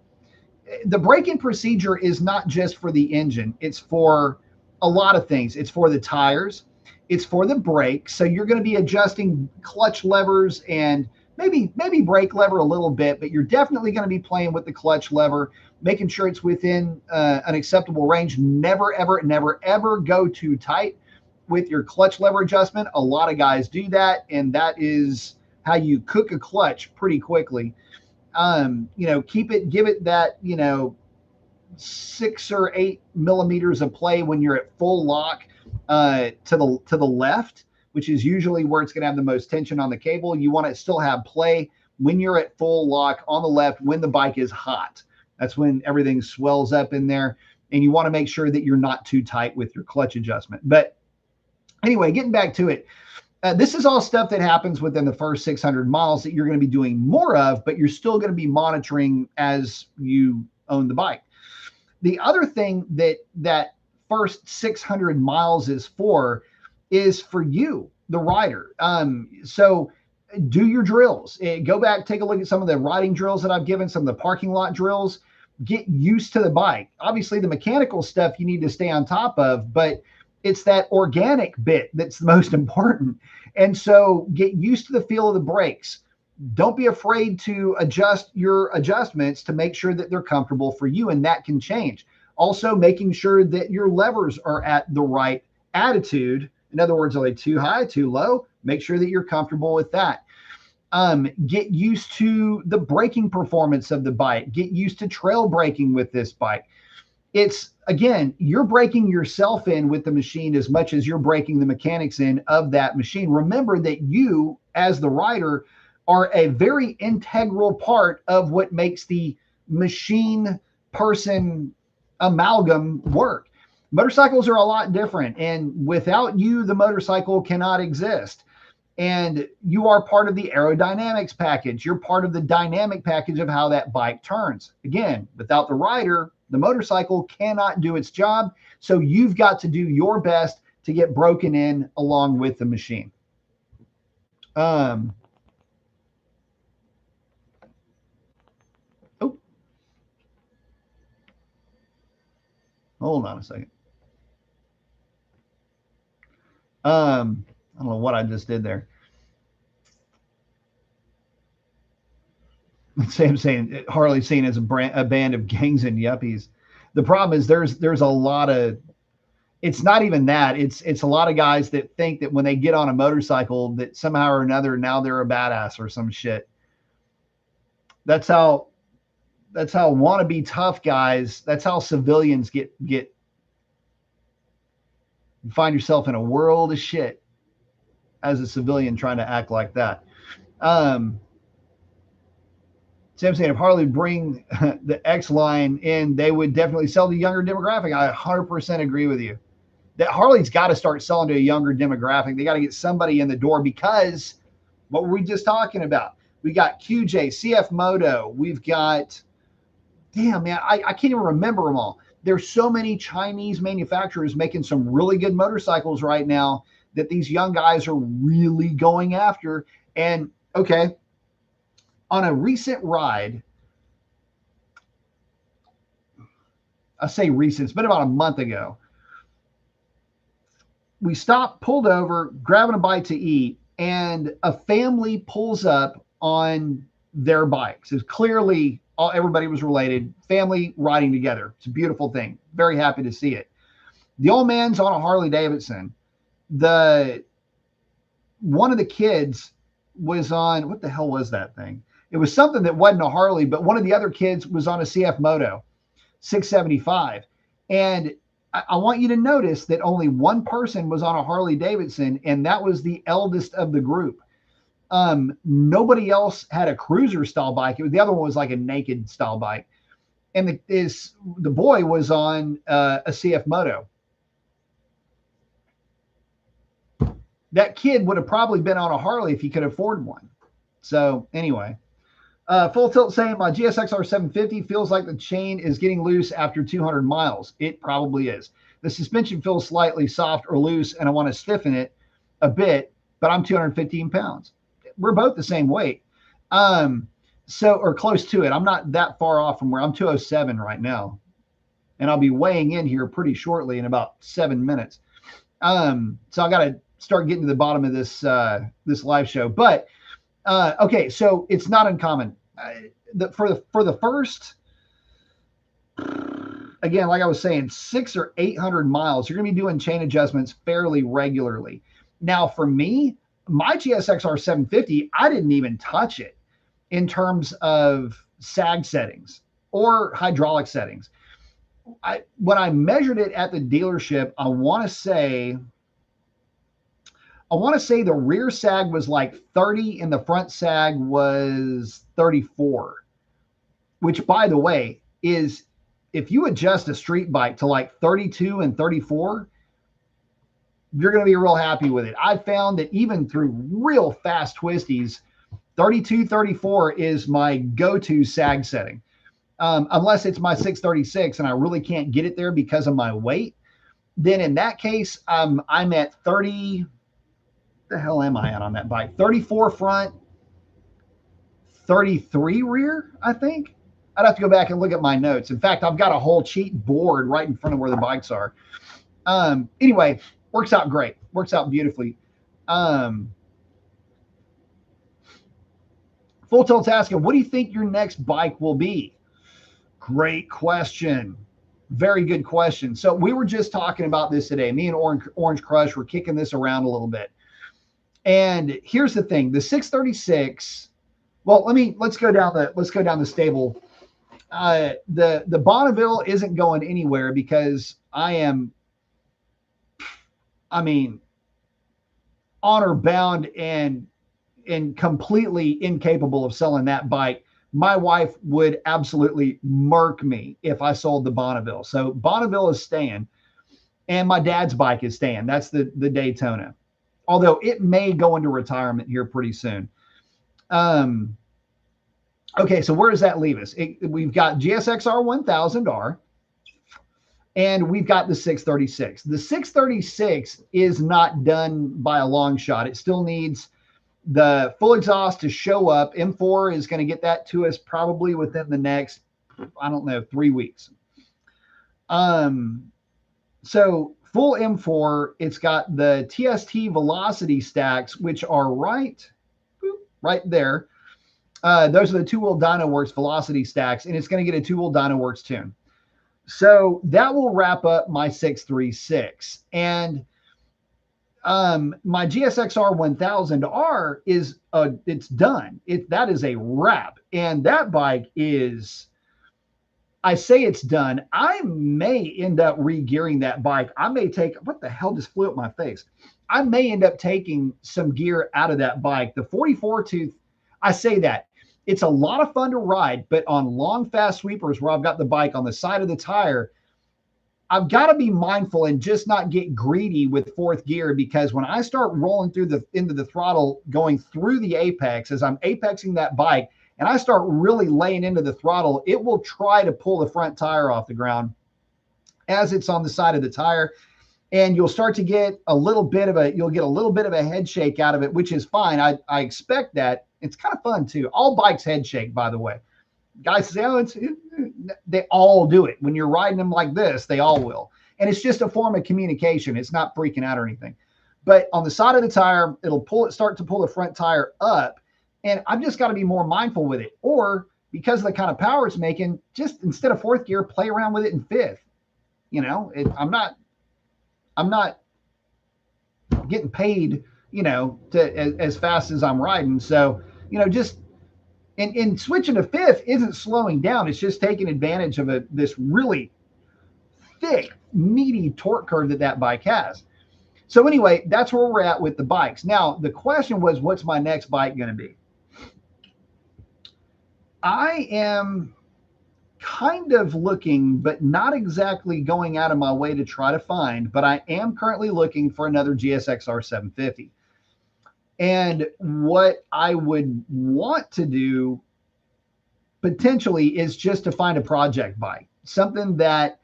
The break-in procedure is not just for the engine. It's for a lot of things. It's for the tires. It's for the brakes. So you're going to be adjusting clutch levers and maybe brake lever a little bit, but you're definitely going to be playing with the clutch lever, making sure it's within an acceptable range. Never, ever go too tight with your clutch lever adjustment. A lot of guys do that, and that is how you cook a clutch pretty quickly. Give it that, 6 or 8 millimeters of play when you're at full lock to the left, which is usually where it's going to have the most tension on the cable. You want to still have play when you're at full lock on the left when the bike is hot. That's when everything swells up in there, and you want to make sure that you're not too tight with your clutch adjustment. But anyway, getting back to it, this is all stuff that happens within the first 600 miles that you're going to be doing more of, but you're still going to be monitoring as you own the bike. The other thing that first 600 miles is for you, the rider. So do your drills. Go back, take a look at some of the riding drills that I've given, some of the parking lot drills. Get used to the bike. Obviously, the mechanical stuff you need to stay on top of, but it's that organic bit that's the most important. And so get used to the feel of the brakes. Don't be afraid to adjust your adjustments to make sure that they're comfortable for you, and that can change. Also, making sure that your levers are at the right attitude. In other words, are they too high, too low? Make sure that you're comfortable with that. Get used to the braking performance of the bike. Get used to trail braking with this bike. It's, again, you're breaking yourself in with the machine as much as you're breaking the mechanics in of that machine. Remember that you, as the rider, are a very integral part of what makes the machine person amalgam work. Motorcycles are a lot different, and without you, the motorcycle cannot exist. And you are part of the aerodynamics package. You're part of the dynamic package of how that bike turns. Again, without the rider, the motorcycle cannot do its job. So you've got to do your best to get broken in along with the machine. Oh, hold on a second. I don't know what I just did there. Sam saying Harley's seen as a band of gangs and yuppies. The problem is there's a lot of, it's not even that. It's a lot of guys that think that when they get on a motorcycle that somehow or another now they're a badass or some shit. That's how wannabe tough guys, that's how civilians get you find yourself in a world of shit as a civilian trying to act like that. Sam saying if Harley bring the X line in, they would definitely sell to younger demographic. I 100% agree with you. That Harley's got to start selling to a younger demographic. They got to get somebody in the door, because what were we just talking about? We got QJ, CF Moto. We've got, damn, man, I can't even remember them all. There's so many Chinese manufacturers making some really good motorcycles right now that these young guys are really going after. And okay, on a recent ride, I say recent, it's been about a month ago, we stopped, pulled over, grabbing a bite to eat, and a family pulls up on their bikes. It's clearly Everybody was related, family riding together. It's a beautiful thing. Very happy to see it. The old man's on a Harley Davidson. One of the kids was on, what the hell was that thing? It was something that wasn't a Harley, but one of the other kids was on a CF Moto 675. And I want you to notice that only one person was on a Harley Davidson, and that was the eldest of the group. Nobody else had a cruiser style bike. The other one was like a naked style bike. And the boy was on a CF Moto. That kid would have probably been on a Harley if he could afford one. So anyway, Full Tilt saying my GSXR 750 feels like the chain is getting loose after 200 miles. It probably is. The suspension feels slightly soft or loose, and I want to stiffen it a bit, but I'm 215 pounds. We're both the same weight. Or close to it. I'm not that far off from where I'm 207 right now. And I'll be weighing in here pretty shortly in about 7 minutes. So I got to start getting to the bottom of this live show. But okay, so it's not uncommon. For the first, again, like I was saying, 600 or 800 miles, you're going to be doing chain adjustments fairly regularly. Now, for me, my GSXR 750, I didn't even touch it in terms of sag settings or hydraulic settings. When I measured it at the dealership, I want to say the rear sag was like 30 and the front sag was 34, which, by the way, is, if you adjust a street bike to like 32 and 34, you're going to be real happy with it. I found that even through real fast twisties, 32, 34 is my go-to sag setting. Unless it's my 636 and I really can't get it there because of my weight, then in that case, I'm at 30. The hell am I at on that bike? 34 front, 33 rear, I think. I'd have to go back and look at my notes. In fact, I've got a whole cheat board right in front of where the bikes are. Anyway, works out great. Works out beautifully. Full Tilt's asking, what do you think your next bike will be? Great question. Very good question. So we were just talking about this today. Me and Orange Crush were kicking this around a little bit. And here's the thing, the 636, well, let's go down the stable. The Bonneville isn't going anywhere because I mean, honor bound and completely incapable of selling that bike. My wife would absolutely murk me if I sold the Bonneville. So Bonneville is staying, and my dad's bike is staying. That's the Daytona, although it may go into retirement here pretty soon. Okay, so where does that leave us? We've got GSXR 1000R, and we've got the 636. The 636 is not done by a long shot. It still needs the full exhaust to show up. M4 is going to get that to us probably within the next, 3 weeks. So full M4, it's got the TST Velocity stacks, which are right there. Those are the two-wheel Dynoworks Velocity stacks, and it's going to get a two-wheel Dynoworks tune. So that will wrap up my 636. And my GSXR 1000R is it's done. That is a wrap. And that bike is, I say it's done. I may end up re-gearing that bike. I may take, what the hell just flew up my face? I may end up taking some gear out of that bike. The 44 tooth, I say that. It's a lot of fun to ride, but on long, fast sweepers where I've got the bike on the side of the tire, I've got to be mindful and just not get greedy with fourth gear, because when I start rolling into the throttle, going through the apex, as I'm apexing that bike, and I start really laying into the throttle, it will try to pull the front tire off the ground as it's on the side of the tire. And you'll start to get a little bit of a head shake out of it, which is fine. I expect that. It's kind of fun too. All bikes head shake, by the way. Guys say, they all do it. When you're riding them like this, they all will. And it's just a form of communication. It's not freaking out or anything. But on the side of the tire, start to pull the front tire up. And I've just got to be more mindful with it. Or because of the kind of power it's making, just instead of fourth gear, play around with it in fifth. You know, I'm not getting paid, you know, as fast as I'm riding. So, you know, just in switching to fifth isn't slowing down. It's just taking advantage of this really thick, meaty torque curve that bike has. So anyway, that's where we're at with the bikes. Now, the question was, what's my next bike going to be? I am kind of looking, but not exactly going out of my way to try to find, but I am currently looking for another GSXR 750. And what I would want to do potentially is just to find a project bike, something that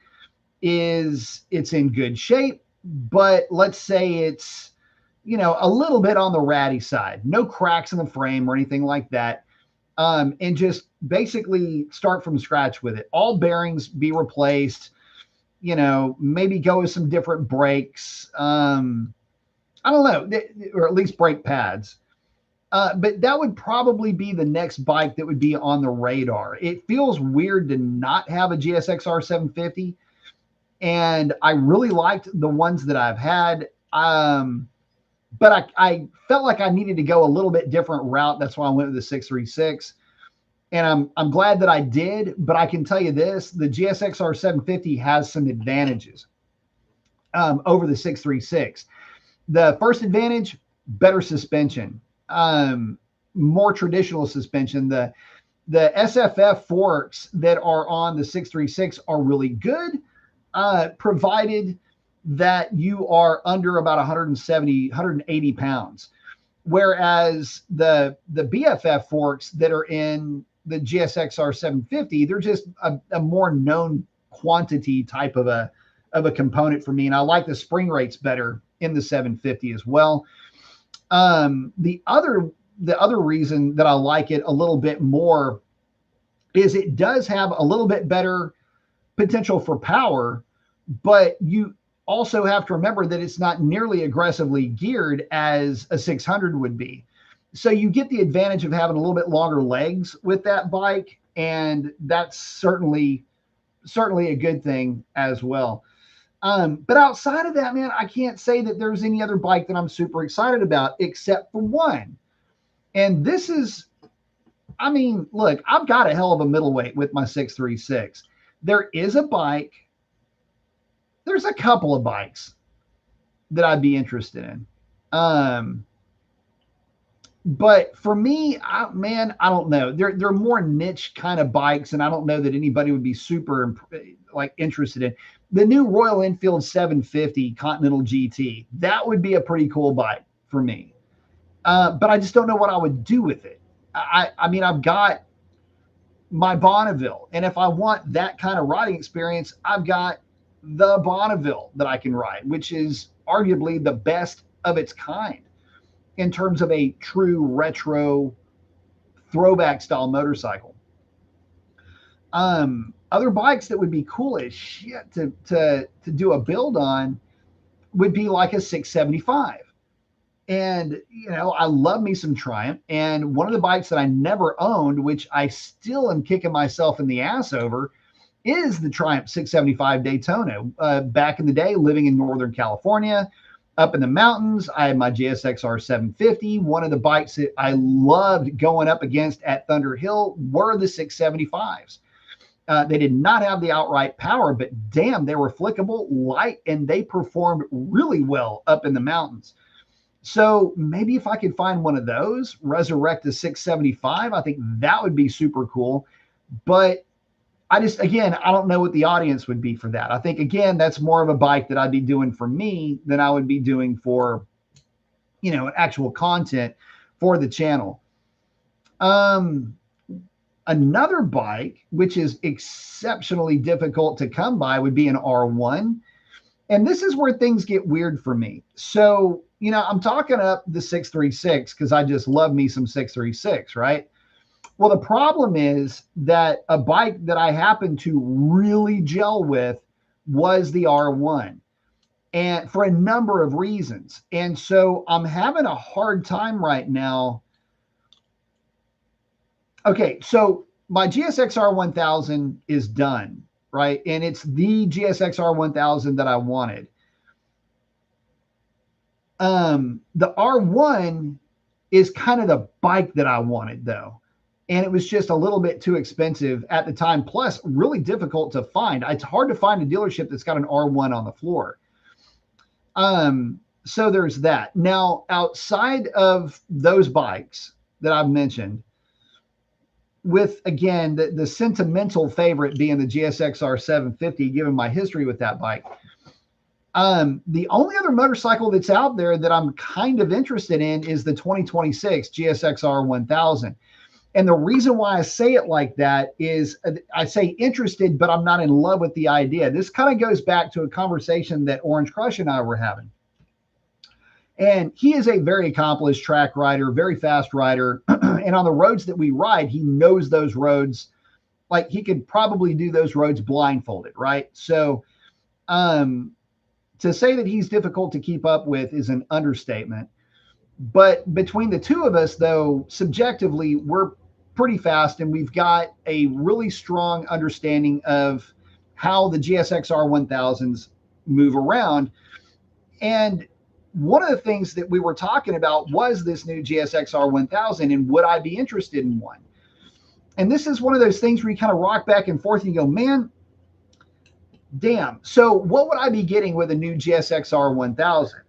it's in good shape, but let's say it's, you know, a little bit on the ratty side, no cracks in the frame or anything like that. And just basically start from scratch with it. All bearings be replaced, you know, maybe go with some different brakes. I don't know, or at least brake pads. But that would probably be the next bike that would be on the radar. It feels weird to not have a GSXR 750. And I really liked the ones that I've had. But I felt like I needed to go a little bit different route. That's why I went with the 636. And I'm glad that I did, but I can tell you this, the GSXR 750 has some advantages over the 636. The first advantage, better suspension, more traditional suspension. The SFF forks that are on the 636 are really good, provided that you are under about 170, 180 pounds. Whereas the BFF forks that are in the GSXR 750, they're just a more known quantity type of a component for me. And I like the spring rates better in the 750 as well. The other reason that I like it a little bit more is it does have a little bit better potential for power, but you also have to remember that it's not nearly aggressively geared as a 600 would be. So you get the advantage of having a little bit longer legs with that bike, and that's certainly a good thing as well. But outside of that, man, I can't say that there's any other bike that I'm super excited about except for one. And this is, I mean, look, I've got a hell of a middleweight with my 636. There is a bike. There's a couple of bikes that I'd be interested in. But for me, I don't know. They're more niche kind of bikes, and I don't know that anybody would be super interested in. The new Royal Enfield 750 Continental GT, that would be a pretty cool bike for me. But I just don't know what I would do with it. I mean, I've got my Bonneville, and if I want that kind of riding experience, I've got the Bonneville that I can ride, which is arguably the best of its kind in terms of a true retro throwback style motorcycle. Other bikes that would be cool as shit to do a build on would be like a 675. And, you know, I love me some Triumph. And one of the bikes that I never owned, which I still am kicking myself in the ass over, is the Triumph 675 Daytona. Back in the day, living in Northern California, up in the mountains, I had my GSXR 750. One of the bikes that I loved going up against at Thunder Hill were the 675s. They did not have the outright power, but damn, they were flickable, light, and they performed really well up in the mountains. So maybe if I could find one of those, resurrect a 675, I think that would be super cool. But I don't know what the audience would be for that. I think, again, that's more of a bike that I'd be doing for me than I would be doing for, you know, actual content for the channel. Another bike, which is exceptionally difficult to come by, would be an R1. And this is where things get weird for me. So, you know, I'm talking up the 636 because I just love me some 636, right? Well, the problem is that a bike that I happened to really gel with was the R1, and for a number of reasons. And so I'm having a hard time right now. Okay, so my GSXR 1000 is done, right? And it's the GSXR 1000 that I wanted. The R1 is kind of the bike that I wanted, though. And it was just a little bit too expensive at the time, plus really difficult to find. It's hard to find a dealership that's got an R1 on the floor. So there's that. Now, outside of those bikes that I've mentioned, with, again, the sentimental favorite being the GSXR 750, given my history with that bike, the only other motorcycle that's out there that I'm kind of interested in is the 2026 GSXR 1000. And the reason why I say it like that is I say interested, but I'm not in love with the idea. This kind of goes back to a conversation that Orange Crush and I were having. And he is a very accomplished track rider, very fast rider. And on the roads that we ride, he knows those roads. Like, he could probably do those roads blindfolded, right? So to say that he's difficult to keep up with is an understatement. But between the two of us, though, subjectively, we're pretty fast, and we've got a really strong understanding of how the GSXR 1000s move around. And one of the things that we were talking about was this new GSXR 1000, and would I be interested in one? And this is one of those things where you kind of rock back and forth and you go, man, damn. So what would I be getting with a new GSXR 1000?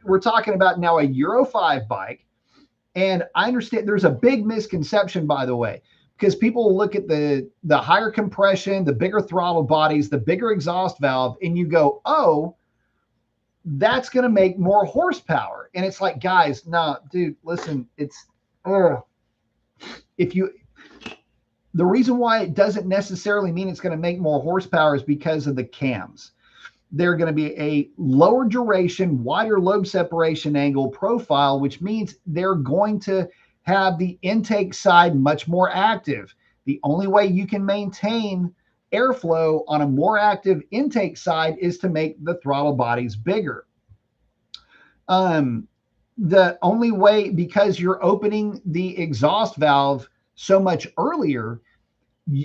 We're talking about now a Euro 5 bike. And I understand there's a big misconception, by the way, because people will look at the higher compression, the bigger throttle bodies, the bigger exhaust valve, and you go, oh, that's going to make more horsepower. And it's like, guys, no, dude, listen, the reason why it doesn't necessarily mean it's going to make more horsepower is because of the cams. They're going to be a lower duration, wider lobe separation angle profile, which means they're going to have the intake side much more active. The only way you can maintain airflow on a more active intake side is to make the throttle bodies bigger. The only way, because you're opening the exhaust valve so much earlier,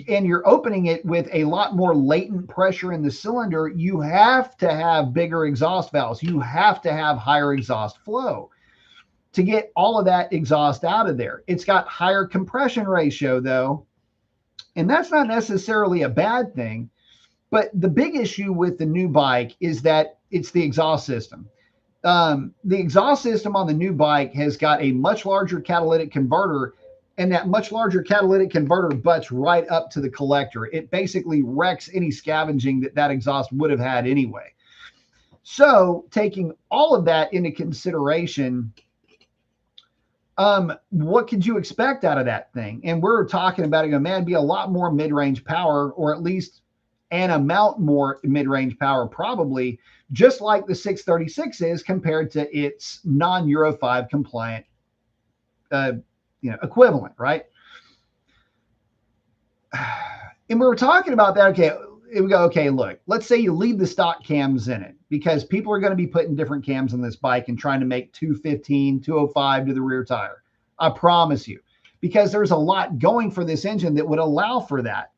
and you're opening it with a lot more latent pressure in the cylinder, you have to have bigger exhaust valves. You have to have higher exhaust flow to get all of that exhaust out of there. It's got higher compression ratio, though, and that's not necessarily a bad thing. But the big issue with the new bike is that it's the exhaust system. The exhaust system on the new bike has got a much larger catalytic converter, and that much larger catalytic converter butts right up to the collector. It basically wrecks any scavenging that exhaust would have had anyway. So taking all of that into consideration, what could you expect out of that thing? And we're talking about it, man, be a lot more mid-range power, or at least an amount more mid-range power, probably, just like the 636 is compared to its non-Euro 5 compliant equivalent, right? And we were talking about that. Okay, we go, okay, look, let's say you leave the stock cams in it, because people are going to be putting different cams on this bike and trying to make 215, 205 to the rear tire. I promise you, because there's a lot going for this engine that would allow for that.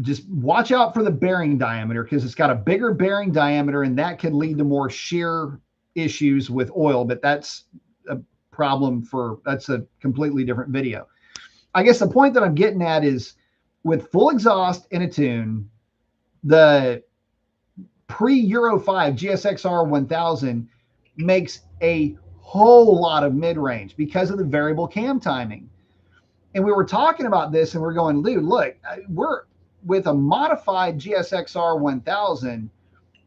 Just watch out for the bearing diameter, because it's got a bigger bearing diameter, and that can lead to more shear issues with oil, but that's a problem that's a completely different video. I guess the point that I'm getting at is, with full exhaust in a tune, the pre-Euro 5 GSXR 1000 makes a whole lot of mid-range because of the variable cam timing. And we were talking about this, and we're going, dude, look, we're with a modified GSXR 1000,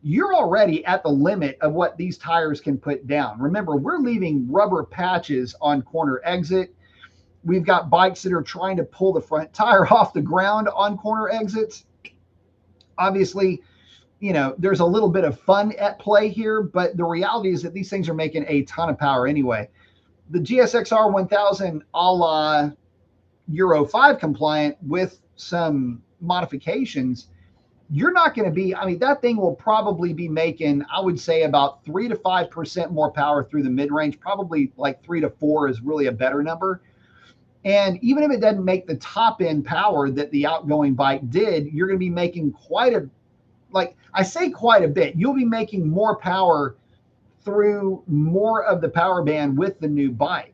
you're already at the limit of what these tires can put down. Remember, we're leaving rubber patches on corner exit. We've got bikes that are trying to pull the front tire off the ground on corner exits. Obviously, there's a little bit of fun at play here, but the reality is that these things are making a ton of power anyway. The GSXR 1000 a la Euro 5 compliant with some modifications, you're not going to be, that thing will probably be making, I would say, about 3 to 5% more power through the mid-range. Probably like 3 to 4 is really a better number. And even if it doesn't make the top end power that the outgoing bike did, you're going to be making quite a, like I say, quite a bit. You'll be making more power through more of the power band with the new bike.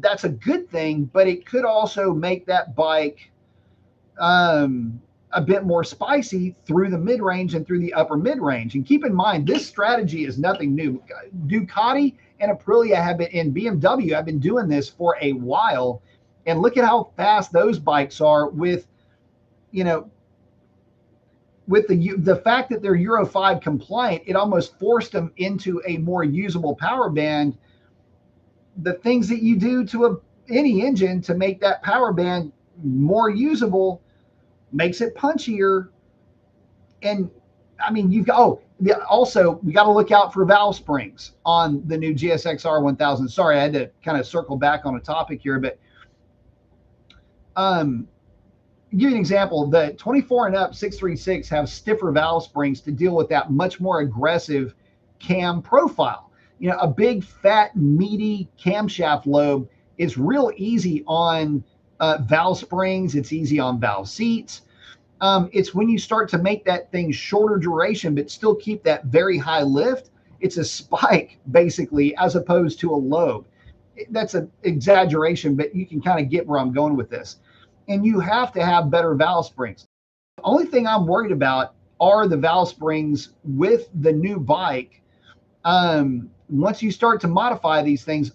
That's a good thing, but it could also make that bike a bit more spicy through the mid range and through the upper mid range. And keep in mind, this strategy is nothing new. Ducati and Aprilia have been, in BMW, have been doing this for a while. And look at how fast those bikes are with, you know, with the fact that they're Euro 5 compliant, it almost forced them into a more usable power band. The things that you do to any engine to make that power band more usable makes it punchier. And I mean, you've got, also we got to look out for valve springs on the new GSX-R 1000. Sorry, I had to kind of circle back on a topic here, but give you an example. The 24 and up 636 have stiffer valve springs to deal with that much more aggressive cam profile. You know, a big, fat, meaty camshaft lobe is real easy on valve springs. It's easy on valve seats. It's when you start to make that thing shorter duration, but still keep that very high lift. It's a spike, basically, as opposed to a lobe. That's an exaggeration, but you can kind of get where I'm going with this. And you have to have better valve springs. The only thing I'm worried about are the valve springs with the new bike. Once you start to modify these things,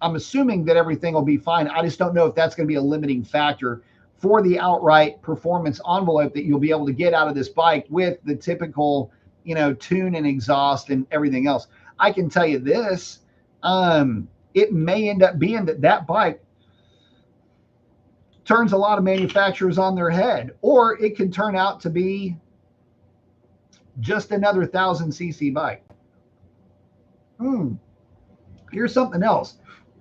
I'm assuming that everything will be fine. I just don't know if that's going to be a limiting factor for the outright performance envelope that you'll be able to get out of this bike with the typical, you know, tune and exhaust and everything else. I can tell you this, it may end up being that bike turns a lot of manufacturers on their head, or it could turn out to be just another 1000cc bike. Here's something else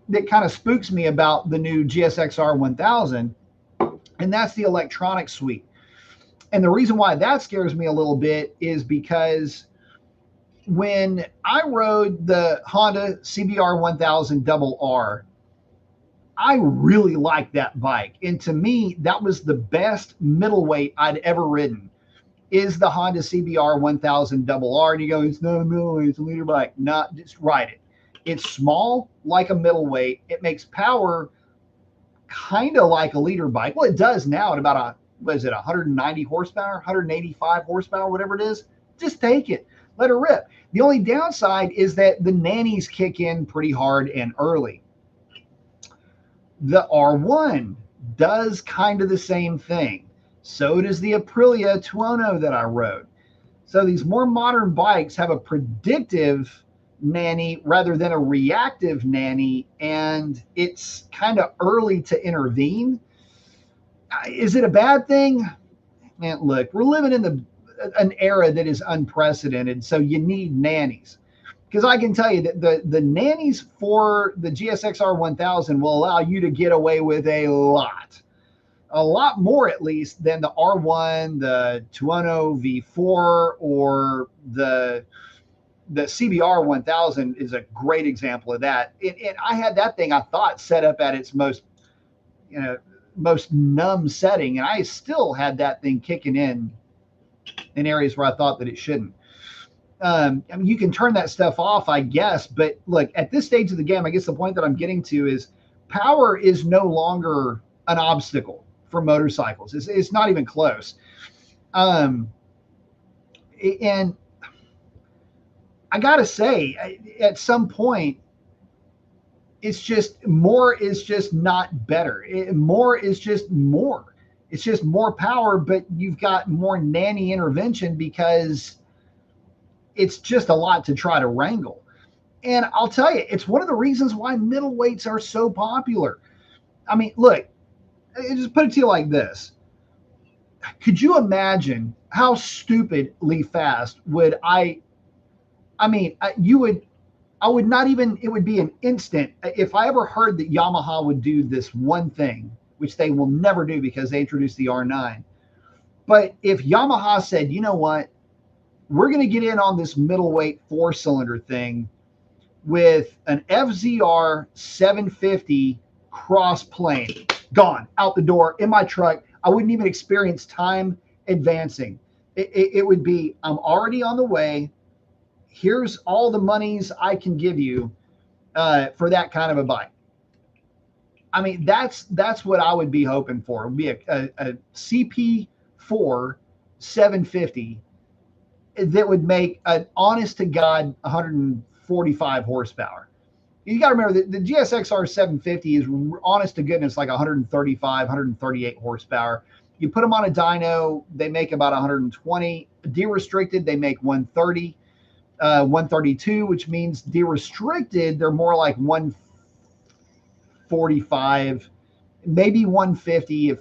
that kind of spooks me about the new GSX-R 1000, and that's the electronic suite. And the reason why that scares me a little bit is because when I rode the Honda CBR 1000 RR, I really liked that bike. And to me, that was the best middleweight I'd ever ridden, is the Honda CBR 1000 RR. And you go, it's not a middleweight, it's a leader bike. Not, just ride it. It's small like a middleweight. It makes power kind of like a leader bike. Well, it does now at about 190 horsepower, 185 horsepower, whatever it is. Just take it. Let her rip. The only downside is that the nannies kick in pretty hard and early. The R1 does kind of the same thing. So does the Aprilia Tuono that I rode. So these more modern bikes have a predictive nanny rather than a reactive nanny, and it's kind of early to intervene. Is it a bad thing? Man, look, we're living in an era that is unprecedented, so you need nannies. Because I can tell you that the nannies for the GSX-R 1000 will allow you to get away with a lot more at least than the R1, the Tuono V4, or the CBR 1000 is a great example of that. And I had that thing, I thought, set up at its most numb setting, and I still had that thing kicking in areas where I thought that it shouldn't. I mean, you can turn that stuff off, I guess, but look, at this stage of the game, I guess the point that I'm getting to is power is no longer an obstacle for motorcycles. It's not even close. And I gotta say, at some point, it's just more is just not better. More is just more. It's just more power, but you've got more nanny intervention because it's just a lot to try to wrangle. And I'll tell you, it's one of the reasons why middleweights are so popular. I mean, look, just put it to you like this. Could you imagine how stupidly fast would I would not even, it would be an instant. If I ever heard that Yamaha would do this one thing, which they will never do because they introduced the R9. But if Yamaha said, you know what, we're going to get in on this middleweight 4-cylinder thing with an FZR 750 cross plane, gone, out the door, in my truck. I wouldn't even experience time advancing. It would be, I'm already on the way. Here's all the monies I can give you for that kind of a bike. I mean, that's what I would be hoping for. It would be a CP4 750 that would make an honest to God 145 horsepower. You got to remember that the GSXR 750 is honest to goodness like 135, 138 horsepower. You put them on a dyno, they make about 120. De-restricted, they make 130, 132, which means de-restricted, they're more like 145, maybe 150 if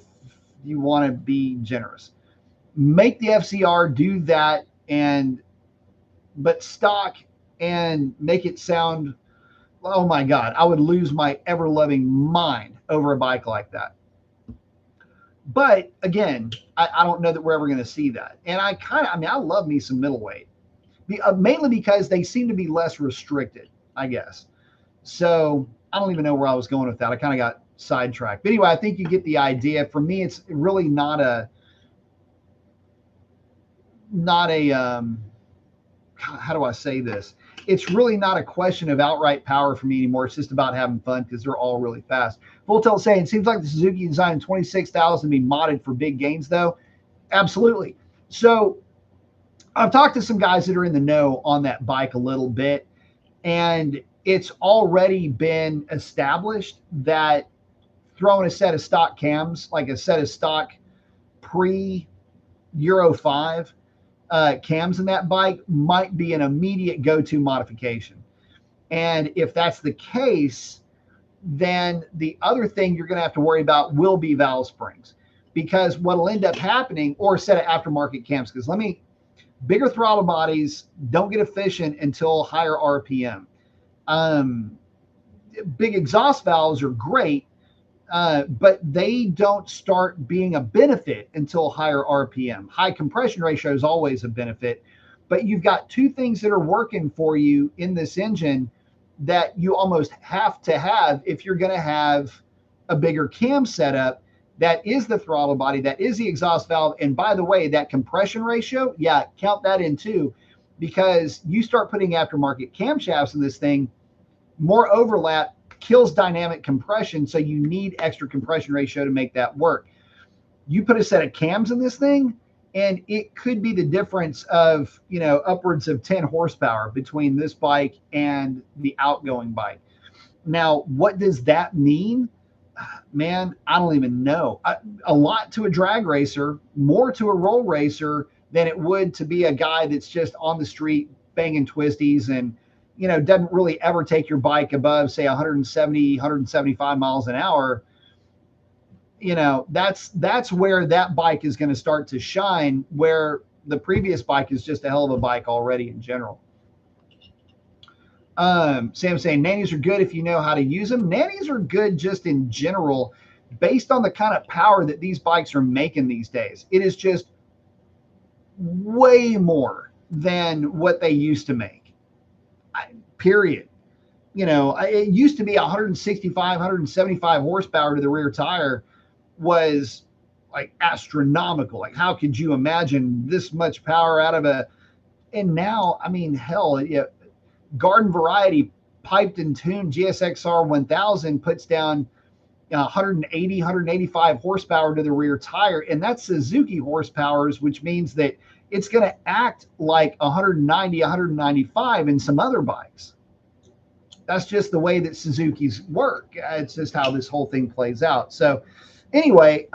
you want to be generous. Make the FCR do that, but stock and make it sound, oh my God, I would lose my ever-loving mind over a bike like that. But again, I don't know that we're ever going to see that. And I love me some middleweight, mainly because they seem to be less restricted, I guess. So I don't even know where I was going with that. I kind of got sidetracked. But anyway, I think you get the idea. For me, it's really not a how do I say this? It's really not a question of outright power for me anymore. It's just about having fun because they're all really fast. Full Tilt saying, it seems like the Suzuki designed 26,000 to be modded for big gains, though. Absolutely. So I've talked to some guys that are in the know on that bike a little bit, and it's already been established that throwing a set of stock cams, like a set of stock pre-Euro 5, cams in that bike might be an immediate go-to modification. And if that's the case, then the other thing you're going to have to worry about will be valve springs, because what'll end up happening, or a set of aftermarket cams, because bigger throttle bodies don't get efficient until higher RPM. Big exhaust valves are great, but they don't start being a benefit until higher RPM. High compression ratio is always a benefit, but you've got two things that are working for you in this engine that you almost have to have if you're going to have a bigger cam setup. That is the throttle body, that is the exhaust valve. And by the way, that compression ratio, yeah, count that in too, because you start putting aftermarket camshafts in this thing, more overlap kills dynamic compression, so you need extra compression ratio to make that work. You put a set of cams in this thing, and it could be the difference of, upwards of 10 horsepower between this bike and the outgoing bike. Now, what does that mean? Man, I don't even know. A lot to a drag racer, more to a roll racer than it would to be a guy that's just on the street banging twisties and doesn't really ever take your bike above, say, 170, 175 miles an hour. That's where that bike is going to start to shine, where the previous bike is just a hell of a bike already in general. Sam saying, nannies are good if you know how to use them. Nannies are good just in general, based on the kind of power that these bikes are making these days. It is just way more than what they used to make. Period. It used to be 165, 175 horsepower to the rear tire was like astronomical. Like, how could you imagine this much power out of and now, hell, Garden Variety piped and tuned GSXR 1000 puts down 180, 185 horsepower to the rear tire. And that's Suzuki horsepowers, which means that it's going to act like 190, 195 in some other bikes. That's just the way that Suzuki's work. It's just how this whole thing plays out. So anyway,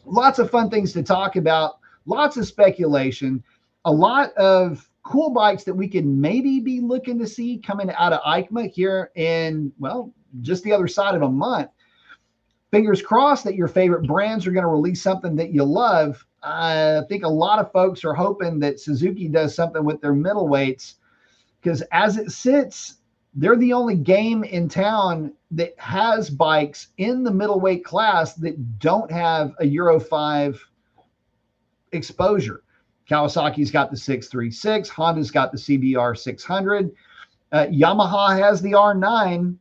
lots of fun things to talk about, lots of speculation, a lot of cool bikes that we could maybe be looking to see coming out of EICMA here in, just the other side of a month. Fingers crossed that your favorite brands are going to release something that you love. I think a lot of folks are hoping that Suzuki does something with their middleweights, because as it sits, they're the only game in town that has bikes in the middleweight class that don't have a Euro 5 exposure. Kawasaki's got the 636, Honda's got the CBR 600, Yamaha has the R9.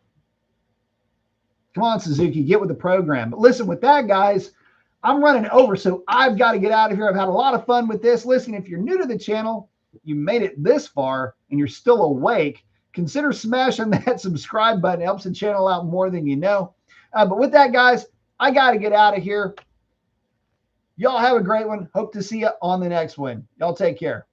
Come on, Suzuki, get with the program. But listen, with that, guys, I'm running over, so I've got to get out of here. I've had a lot of fun with this. Listen, if you're new to the channel, you made it this far, and you're still awake, consider smashing that subscribe button. It helps the channel out more than you know. But with that, guys, I got to get out of here. Y'all have a great one. Hope to see you on the next one. Y'all take care.